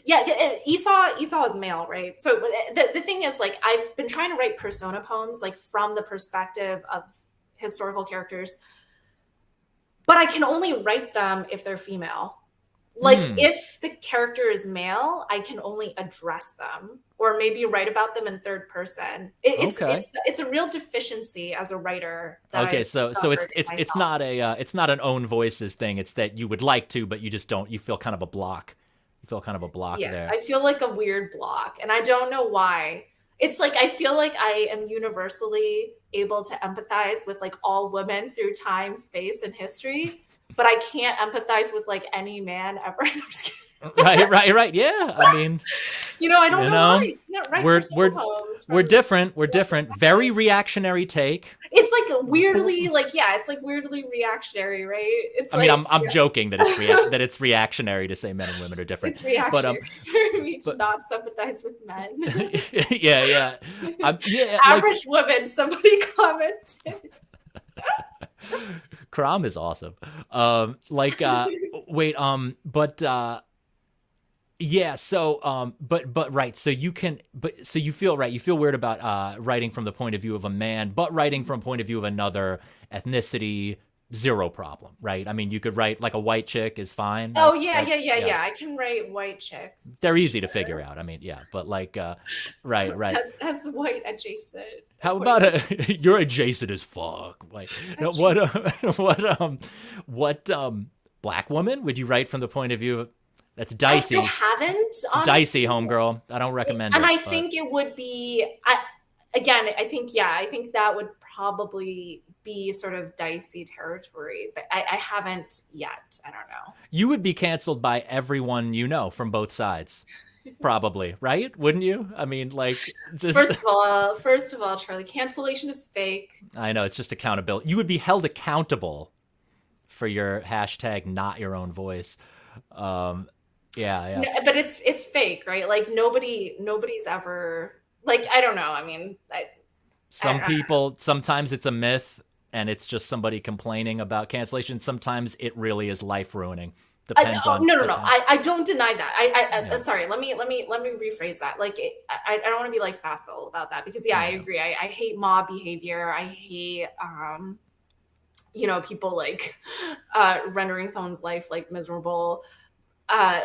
S2: yeah, Esau is male, right? So the thing is like I've been trying to write persona poems like from the perspective of historical characters, but I can only write them if they're female. Like
S1: Hmm.
S2: if the character is male, I can only address them or maybe write about them in third person.
S1: Okay.
S2: It's a real deficiency as a writer that
S1: Okay,
S2: I've
S1: so
S2: discovered in
S1: it's
S2: myself.
S1: not a it's not an own voices thing. It's that you would like to, but you just don't. You feel kind of a block. You feel kind of a block
S2: Yeah,
S1: there.
S2: I feel like a weird block, and I don't know why. It's like I feel like I am universally able to empathize with like all women through time, space, and history, but I can't empathize with like any man ever. I'm just kidding.
S1: Right, right, right. Yeah, I mean,
S2: You know, I don't
S1: you
S2: know why.
S1: know,
S2: You can't write
S1: we're
S2: personal
S1: we're
S2: poems
S1: we're
S2: from
S1: different. We're
S2: that
S1: different. Very
S2: perspective.
S1: reactionary take.
S2: It's like
S1: But
S2: weirdly, like yeah, it's like weirdly reactionary, right? It's
S1: I mean,
S2: like
S1: I'm joking that it's reactionary to say men and women are different.
S2: it's
S1: But
S2: reactionary for me to
S1: but
S2: not sympathize with men.
S1: yeah, yeah. Yeah, like
S2: Average woman, somebody commented.
S1: Crom is awesome. Like wait, but yeah, so but right, so you can but so you feel right, you feel weird about writing from the point of view of a man, but writing from point of view of another ethnicity, zero problem, right? I mean, you could write like a white chick is fine.
S2: Oh yeah, yeah,
S1: That's
S2: yeah,
S1: yeah.
S2: yeah. I can write white chicks for
S1: They're easy to
S2: sure.
S1: figure out. I mean, yeah, but like right, right.
S2: As white adjacent,
S1: How
S2: according
S1: about
S2: to
S1: you're adjacent as fuck. Like no, what
S2: adjacent.
S1: what black woman would you write from the point of view of that's
S2: I
S1: dicey.
S2: haven't
S1: It's dicey,
S2: honestly,
S1: homegirl. I don't recommend
S2: and
S1: it,
S2: I
S1: but
S2: think it would be. Again, I think yeah, I think that would probably be sort of dicey territory, but I haven't yet. I don't know.
S1: you would be canceled by everyone you know from both sides. Probably, right? Wouldn't you? I mean, like just
S2: First of all, Charlie, cancellation is fake.
S1: I know it's just accountability. You would be held accountable for your hashtag not your own voice. Um yeah, yeah.
S2: No, but it's fake, right? Like nobody's ever like I don't know. I mean,
S1: Some people, sometimes it's a myth and it's just somebody complaining about cancellation. Sometimes it really is life ruining. Depends
S2: oh,
S1: on
S2: no, no, no.
S1: depends.
S2: I don't deny that.
S1: Yeah.
S2: Sorry. Let me rephrase that. Like, I don't want to be like facile about that because yeah, I
S1: Yeah.
S2: agree. I hate mob behavior. I hate, people like rendering someone's life like miserable. Uh,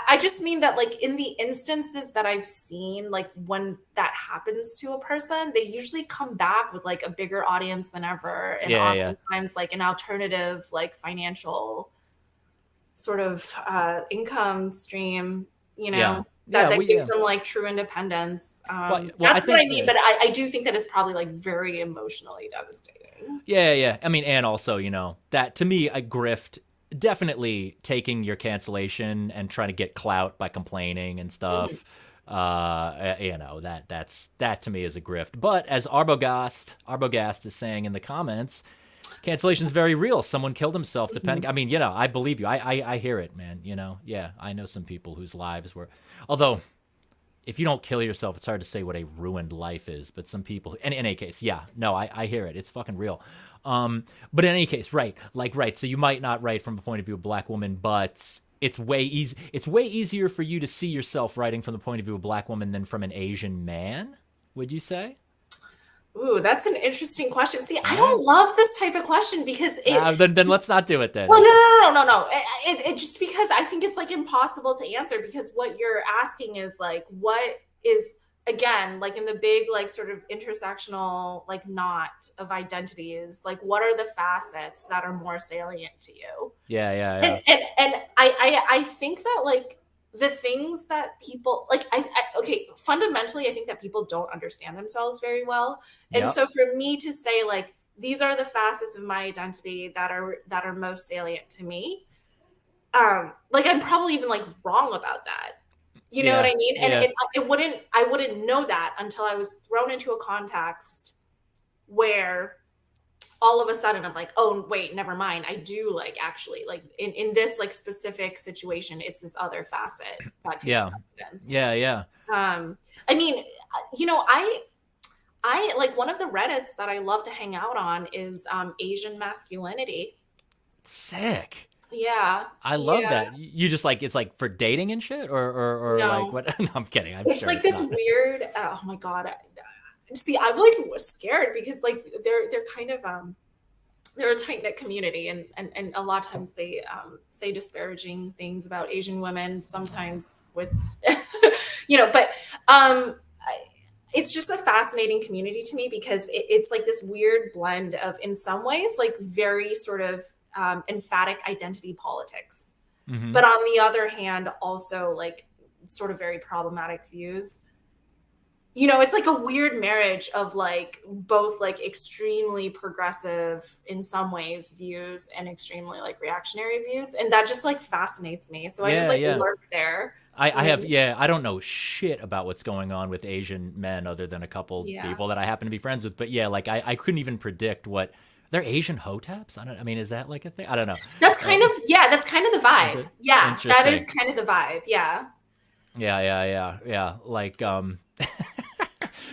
S2: I just mean that like in the instances that I've seen, like when that happens to a person, they usually come back with like a bigger audience than ever, and
S1: Yeah, yeah.
S2: oftentimes like an alternative, like financial sort of income stream,
S1: Yeah.
S2: that
S1: Yeah,
S2: that
S1: we
S2: gives
S1: yeah.
S2: them like true independence.
S1: Well, I
S2: That's what I
S1: think
S2: mean, but I do think that is probably like very emotionally devastating.
S1: yeah, yeah. I mean, and also, that to me, a grift definitely taking your cancellation and trying to get clout by complaining and
S2: Mhm.
S1: stuff. That to me is a grift. But as Arbogast is saying in the comments, cancellation is very real. Someone killed himself
S2: Mhm.
S1: depending. I mean, I believe you. I hear it, man. Yeah, I know some people whose lives were. Although, if you don't kill yourself, it's hard to say what a ruined life is. But some people, in any case, yeah, no, I hear it. It's fucking real. But in any case, right, like right. So you might not write from the point of view of a black woman, but it's way easy. It's way easier for you to see yourself writing from the point of view of a black woman than from an Asian man. Would you say?
S2: Ooh, that's an interesting question. See, I
S1: Yeah.
S2: don't love this type of question because
S1: Then let's not do it
S2: well,
S1: then.
S2: no. It just because I think it's like impossible to answer because what you're asking is like, what is again like in the big like sort of intersectional like knot of identities, like what are the facets that are more salient to you?
S1: Yeah, yeah,
S2: And
S1: yeah.
S2: I think that like the things that people like okay, fundamentally I think that people don't understand themselves very well. And
S1: Yep.
S2: so for me to say like these are the facets of my identity that are most salient to me, like I'm probably even like wrong about that. You know what
S1: Yeah.
S2: I mean? And
S1: Yeah.
S2: I wouldn't know that until I was thrown into a context where all of a sudden I'm like, oh wait, never mind. I do like actually like in this like specific situation, it's this other facet that takes
S1: Yeah.
S2: precedence.
S1: Yeah. Yeah.
S2: Um, I mean, you know, I like one of the Reddits that I love to hang out on is Asian masculinity.
S1: Sick.
S2: Yeah.
S1: I love
S2: Yeah.
S1: that. You just like it's like for dating and shit, or like
S2: No.
S1: what? No, I'm kidding. I'm
S2: It's
S1: sure
S2: like
S1: it's
S2: this
S1: not.
S2: weird, oh my God. See, I'm like scared because like they're kind of they're a tight knit community, and a lot of times they say disparaging things about Asian women, sometimes with, but um, it's just a fascinating community to me because it's like this weird blend of, in some ways, like very sort of emphatic identity politics,
S1: Hmm.
S2: but on the other hand, also like sort of very problematic views. It's like a weird marriage of like both like extremely progressive in some ways views and extremely like reactionary views, and that just like fascinates me, so I just
S1: Yeah,
S2: like
S1: yeah.
S2: lurk there.
S1: I
S2: you
S1: have,
S2: know
S1: yeah, I don't know shit about what's going on with Asian men other than a couple
S2: yeah,
S1: people that I happen to be friends with. But yeah, like I couldn't even predict what they're Asian hotaps. I mean, is that like a thing? I don't know. Uh,
S2: that's kind of the
S1: is
S2: vibe.
S1: it
S2: Yeah, that is
S1: interesting?
S2: kind of the vibe. Yeah.
S1: Yeah, yeah, yeah, yeah. Like,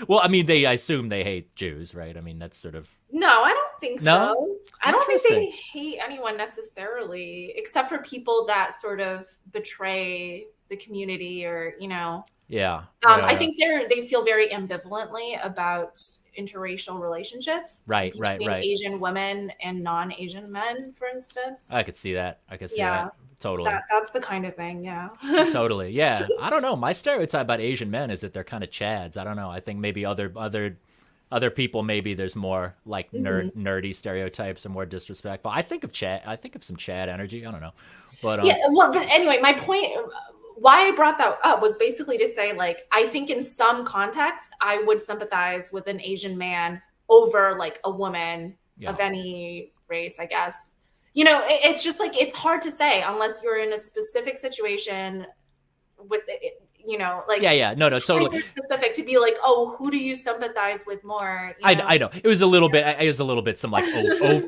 S1: well, I mean, I assume they hate Jews, right? I mean, that's sort of
S2: No, I don't think
S1: no.
S2: so. I don't think
S1: Interesting.
S2: they hate anyone necessarily, except for people that sort of betray the community, or
S1: Yeah, yeah,
S2: I
S1: yeah.
S2: think they feel very ambivalently about interracial relationships
S1: Right, right,
S2: between
S1: right.
S2: Asian women and non-Asian men, for instance.
S1: I could see that. I could see that
S2: Yeah,
S1: totally.
S2: that's the kind of thing. Yeah.
S1: Totally. Yeah. I don't know. My stereotype about Asian men is that they're kind of chads. I don't know. I think maybe other people, maybe there's more like
S2: Mhm.
S1: nerdy stereotypes or more disrespectful. I think of Chad. I think of some Chad energy. I don't know. But
S2: Yeah. Well, but anyway, my point, why I brought that up was basically to say, like, I think in some context, I would sympathize with an Asian man over like a woman
S1: yeah.
S2: of any race, I guess. It's just like it's hard to say unless you're in a specific situation with it,
S1: Yeah,
S2: like
S1: yeah. No, no, totally.
S2: hyper specific to be like, oh, who do you sympathize with more.
S1: I know it was a little bit. It was a little bit some like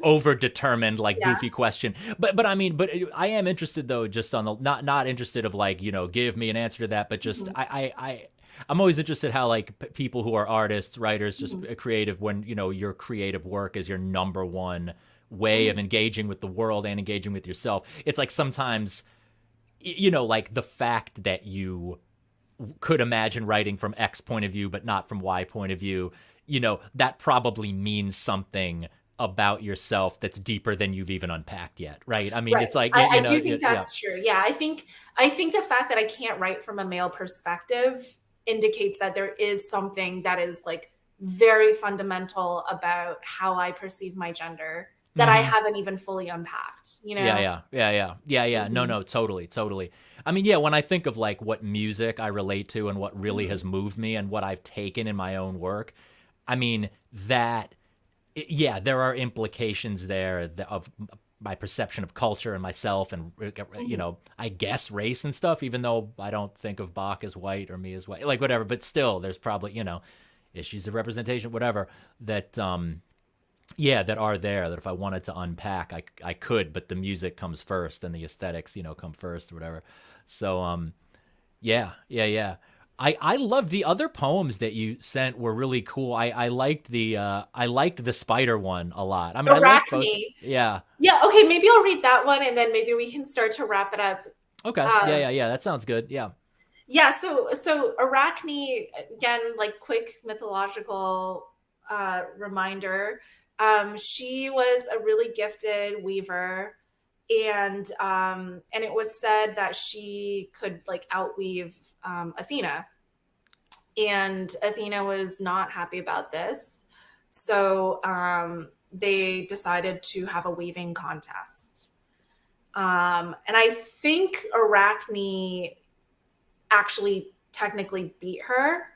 S1: over determined like
S2: Yeah.
S1: goofy question. But I mean, but I am interested though, just on the not interested of like give me an answer to that, but just
S2: Mhm.
S1: I'm always interested how like people who are artists, writers, just
S2: Mhm.
S1: creative, when your creative work is your number one way of
S2: Mhm.
S1: engaging with the world and engaging with yourself. It's like sometimes like the fact that you could imagine writing from X point of view, but not from Y point of view, that probably means something about yourself that's deeper than you've even unpacked yet, right? I mean,
S2: Right.
S1: it's like,
S2: I do think
S1: yeah.
S2: that's true. Yeah, I think the fact that I can't write from a male perspective indicates that there is something that is like very fundamental about how I perceive my gender that I
S1: Hmm.
S2: haven't even fully unpacked, you
S1: Yeah,
S2: know?
S1: yeah, yeah, yeah, yeah, yeah. No,
S2: Mhm.
S1: no, totally, totally. I mean, yeah, when I think of like what music I relate to and what really
S2: Mhm.
S1: has moved me and what I've taken in my own work, I mean, that yeah, there are implications there of my perception of culture and myself, and
S2: Mhm.
S1: I guess race and stuff. Even though I don't think of Bach as white or me as white, like whatever. But still, there's probably issues of representation, whatever that yeah that are there. That if I wanted to unpack, I could. But the music comes first, and the aesthetics come first, or whatever. So yeah, yeah, yeah. I love the other poems that you sent were really cool. I liked the spider one a lot. I mean, I liked both.
S2: Arachne.
S1: Yeah.
S2: Yeah, okay, maybe I'll read that one and then maybe we can start to wrap it up.
S1: Okay. Yeah,
S2: Um,
S1: yeah, yeah. That sounds good. Yeah.
S2: yeah, so Arachne, again, like quick mythological reminder. She was a really gifted weaver, and it was said that she could like outweave Athena, and Athena was not happy about this, so they decided to have a weaving contest. And I think Arachne actually technically beat her.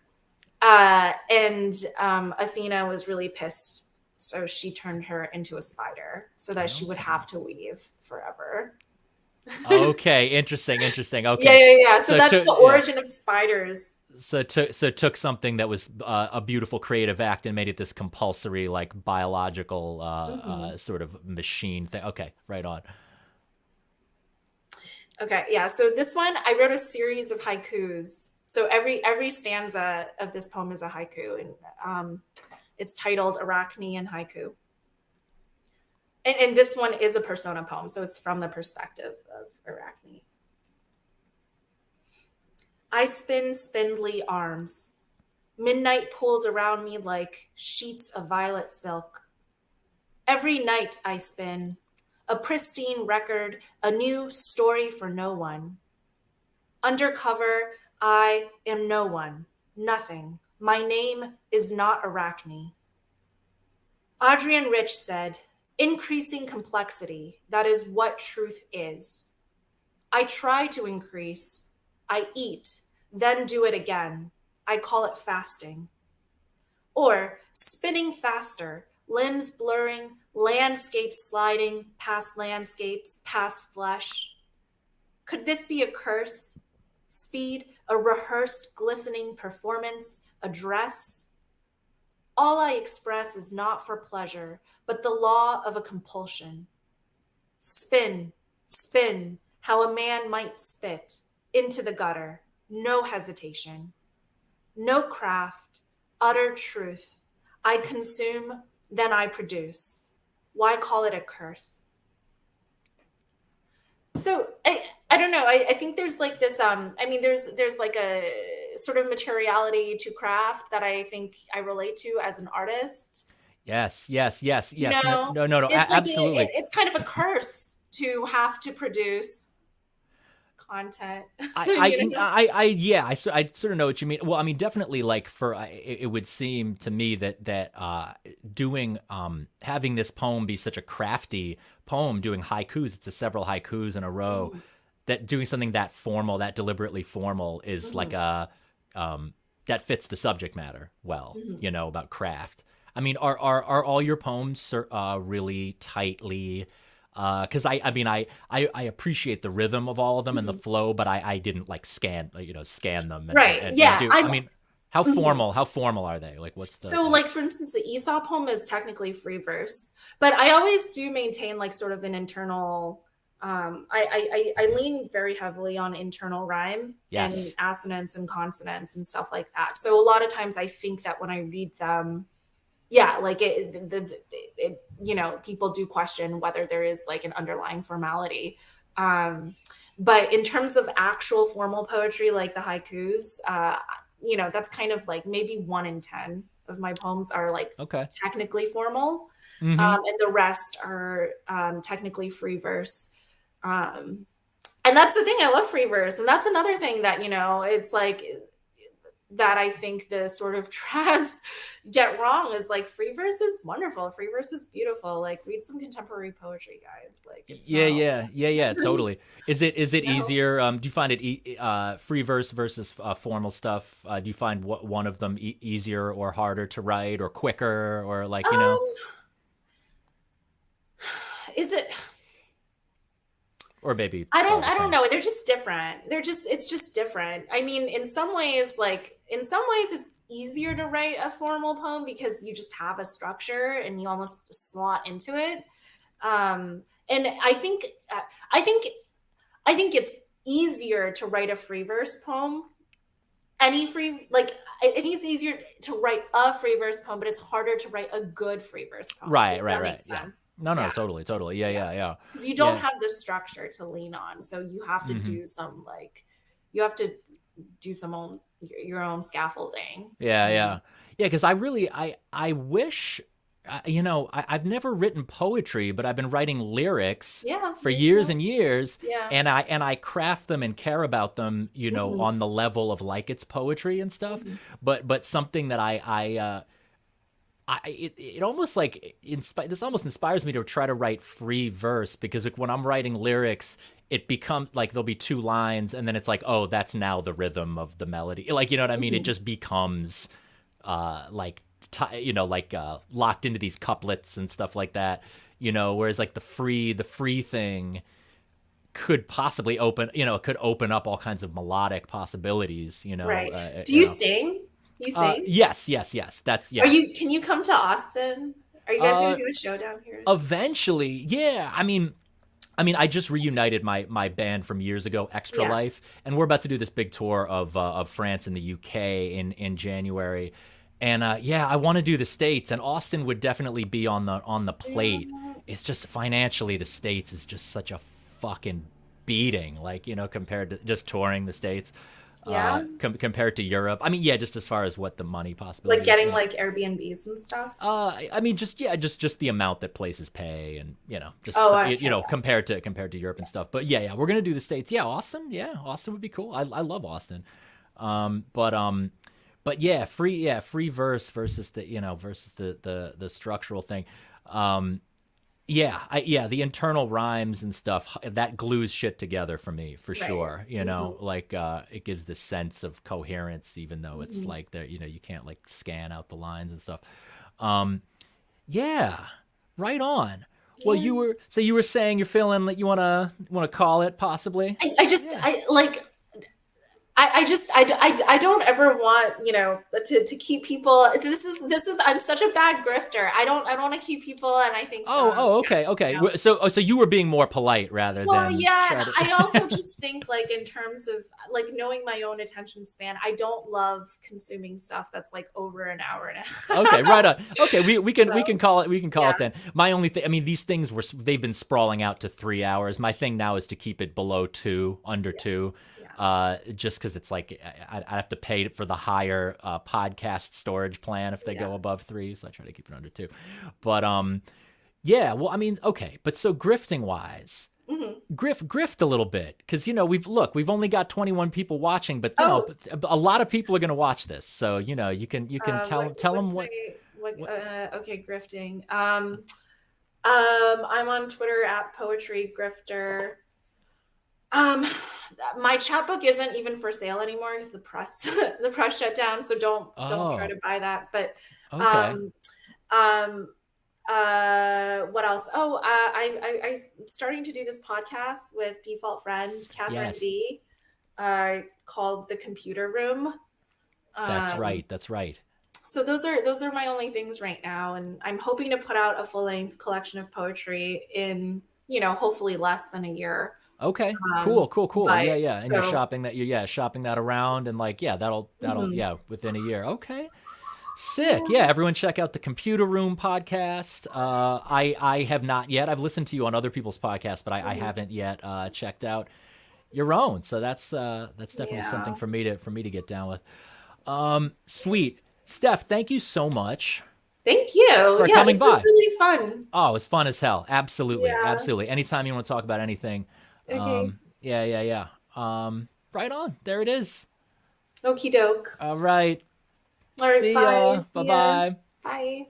S2: And Athena was really pissed. So she turned her into a spider so that she would
S1: Okay.
S2: have to weave forever.
S1: Okay. Interesting. Interesting.
S2: Yeah,
S1: Okay.
S2: yeah, yeah. So
S1: So
S2: that's
S1: took
S2: the
S1: yeah.
S2: origin of spiders.
S1: So took something that was a beautiful creative act and made it this compulsory like biological
S2: Hmm.
S1: sort of machine thing. Okay. Right on.
S2: Okay, yeah. So this one, I wrote a series of haikus. So every stanza of this poem is a haiku, and it's titled Arachne in Haiku. And this one is a persona poem, so it's from the perspective of Arachne. I spin spindly arms. Midnight pulls around me like sheets of violet silk. Every night I spin, a pristine record, a new story for no one. Undercover, I am no one, nothing. My name is not Arachne. Adrian Rich said, increasing complexity, that is what truth is. I try to increase. I eat, then do it again. I call it fasting. Or spinning faster, limbs blurring, landscapes sliding, past landscapes, past flesh. Could this be a curse? Speed, a rehearsed, glistening performance, a dress? All I express is not for pleasure, but the law of a compulsion. Spin, spin, how a man might spit into the gutter, no hesitation, no craft, utter truth. I consume, then I produce. Why call it a curse? So I don't know. I think there's like this I mean there's like a sort of materiality to craft that I think I relate to as an artist.
S1: Yes, yes, yes,
S2: You
S1: yes. No,
S2: know,
S1: no, no, no.
S2: it's like
S1: Absolutely.
S2: it's kind of a curse to have to produce content.
S1: Yeah, I sort of know what you mean. Well, I mean, definitely, like it would seem to me that doing having this poem be such a crafty poem, doing haikus, it's a several haikus in a row, that doing something that formal, that deliberately formal, is like a that fits the subject matter well, about craft. I mean, are all your poems really tightly? Because I mean, I appreciate the rhythm of all of them and the flow, but I didn't like scan them
S2: Right.
S1: and
S2: Yeah.
S1: do. I mean, how formal are they? Like, what's the
S2: So, like, for instance, the Aesop poem is technically free verse, but I always do maintain like sort of an internal. I lean very heavily on internal rhyme and
S1: Yes.
S2: assonance and consonants and stuff like that. So a lot of times I think that when I read them, yeah, like people do question whether there is like an underlying formality. But in terms of actual formal poetry, like the haikus, that's kind of like maybe 1 in 10 of my poems are like
S1: Okay.
S2: technically formal,
S1: Mm-hmm.
S2: and the rest are technically free verse. And that's the thing, I love free verse, and that's another thing that it's like that I think the sort of trads get wrong is like free verse is wonderful. Free verse is beautiful. Like read some contemporary poetry, guys. Like it's
S1: Yeah. Totally. Is it
S2: no.
S1: easier? Do you find it free verse versus formal stuff? Do you find one of them easier or harder to write, or quicker, or like
S2: Is it?
S1: or maybe
S2: I
S1: it's all
S2: don't.
S1: the
S2: I don't
S1: same?
S2: know. They're just different. It's just different. I mean, in some ways, it's easier to write a formal poem because you just have a structure and you almost slot into it. And I think I think it's easier to write a free verse poem. I think it's easier to write a free verse poem, but it's harder to write a good free verse poem, if that
S1: Right.
S2: makes
S1: Yeah.
S2: sense.
S1: No,
S2: Yeah.
S1: totally.
S2: Yeah.
S1: Yeah.
S2: Because you don't
S1: Yeah.
S2: have the structure to lean on. So you have to
S1: Mm-hmm.
S2: do you have to do your own scaffolding.
S1: Yeah. Because I wish, I've never written poetry, but I've been writing lyrics
S2: Yeah,
S1: for
S2: me
S1: years
S2: too.
S1: and years,
S2: Yeah.
S1: and I craft them and care about them,
S2: Mhm.
S1: on the level of like it's poetry and stuff.
S2: Mhm.
S1: But something that it almost like this almost inspires me to try to write free verse, because like when I'm writing lyrics, it becomes like there'll be two lines and then it's like, oh, that's now the rhythm of the melody, like, you know what I mean? It
S2: Mhm.
S1: just becomes like locked into these couplets and stuff like that, whereas like the free thing could possibly could open up all kinds of melodic possibilities,
S2: Right. Do you sing? You sing?
S1: Yes, that's yeah.
S2: Can you come to Austin? Are you guys gonna
S1: uh
S2: do a show down here?
S1: Eventually, yeah. I mean, I just reunited my band from years ago, Extra
S2: Yeah.
S1: Life, and we're about to do this big tour of France and the UK in January. And yeah, I want to do the States, and Austin would definitely be on the
S2: Yeah.
S1: plate. it's just financially the States is just such a fucking beating, like, compared to just touring the States,
S2: Yeah.
S1: compared to Europe. I mean, yeah, just as far as what the money
S2: Like
S1: possibility is.
S2: getting like Airbnbs and stuff.
S1: I mean, just the amount that places pay, and just
S2: Oh, okay. Yeah.
S1: compared to Europe and stuff. But yeah, we're gonna do the States. Yeah, Austin. Yeah, Austin would be cool. I love Austin. But yeah, free verse versus the structural thing. The internal rhymes and stuff that glues shit together for me, for
S2: Right.
S1: sure. Like it gives this sense of coherence, even though it's like there, you can't like scan out the lines and stuff. Yeah, right on. Well,
S2: Yeah.
S1: you were saying you're feeling like you wanna call it possibly.
S2: I just I like I don't ever want, to keep people. This is I'm such a bad grifter. I don't want to keep people, and I think
S1: Okay. So you were being more polite rather
S2: well,
S1: than
S2: yeah, and I also just think like in terms of like knowing my own attention span, I don't love consuming stuff that's like over an hour and a half.
S1: Okay, right on. Okay, we can call it
S2: Yeah.
S1: it then. My only thing, I mean, these things they've been sprawling out to 3 hours. My thing now is to keep it below 2, under 2. Just because it's like I have to pay for the higher podcast storage plan if they go above 3, so I try to keep it under 2. But yeah, well, I mean, okay, but so grifting wise, grift a little bit, because we've only got 21 people watching, but a lot of people are going to watch this, so you can tell them what.
S2: Okay, grifting. I'm on Twitter at Poetry Grifter. My chapbook isn't even for sale anymore because the press shut down. So don't try to buy that. But
S1: Okay.
S2: what else? I'm starting to do this podcast with default friend Catherine D. Called The Computer Room.
S1: That's right.
S2: So those are my only things right now, and I'm hoping to put out a full-length collection of poetry in hopefully less than a year.
S1: Okay. Cool. Yeah. And
S2: so,
S1: you're shopping that around, and like, that'll within a year. Okay. Sick. Yeah. Everyone check out the Computer Room podcast. I have not yet. I've listened to you on other people's podcasts, but I haven't yet checked out your own. So that's definitely something for me to get down with. Sweet. Steff, thank you so much.
S2: Thank you
S1: for coming by.
S2: Was really fun.
S1: Oh, it was fun as hell. Absolutely. Anytime you want to talk about anything.
S2: Okay.
S1: Yeah. Right on. There it is.
S2: Okie doke.
S1: All right.
S2: See
S1: ya. Bye-bye.
S2: Bye.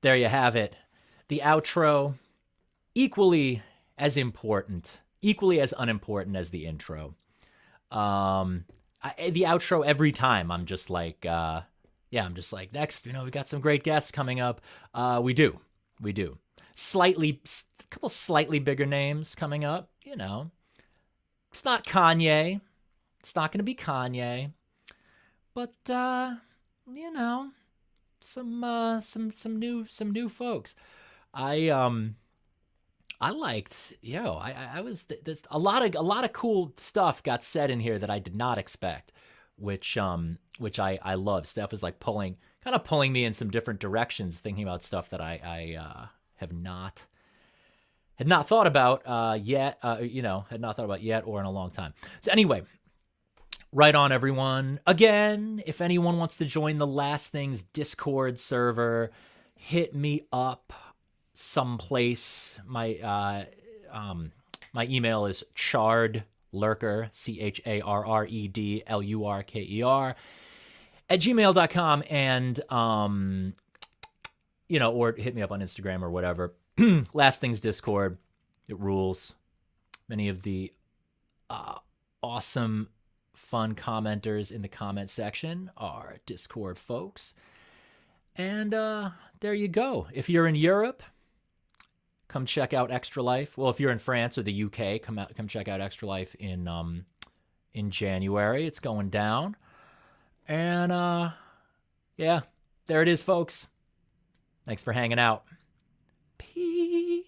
S1: There you have it. The outro, equally as important, equally as unimportant as the intro. The outro every time, I'm just like, next, we got some great guests coming up. We do. A couple slightly bigger names coming up. It's not Kanye. It's not going to be Kanye, but some new folks. I liked, I was there's a lot of cool stuff got said in here that I did not expect, which I love. Steff was like pulling me in some different directions, thinking about stuff that I had not thought about yet, had not thought about yet or in a long time. So anyway, right on, everyone. Again, if anyone wants to join the Last Things Discord server, hit me up someplace. My email is chardlurker, CHARREDLURKER @gmail.com, and or hit me up on Instagram or whatever. Last Things Discord, it rules. Many of the awesome, fun commenters in the comment section are Discord folks. And there you go. If you're in Europe, come check out Extra Life. Well, if you're in France or the UK, come check out Extra Life in January. It's going down. And there it is, folks. Thanks for hanging out. Peace.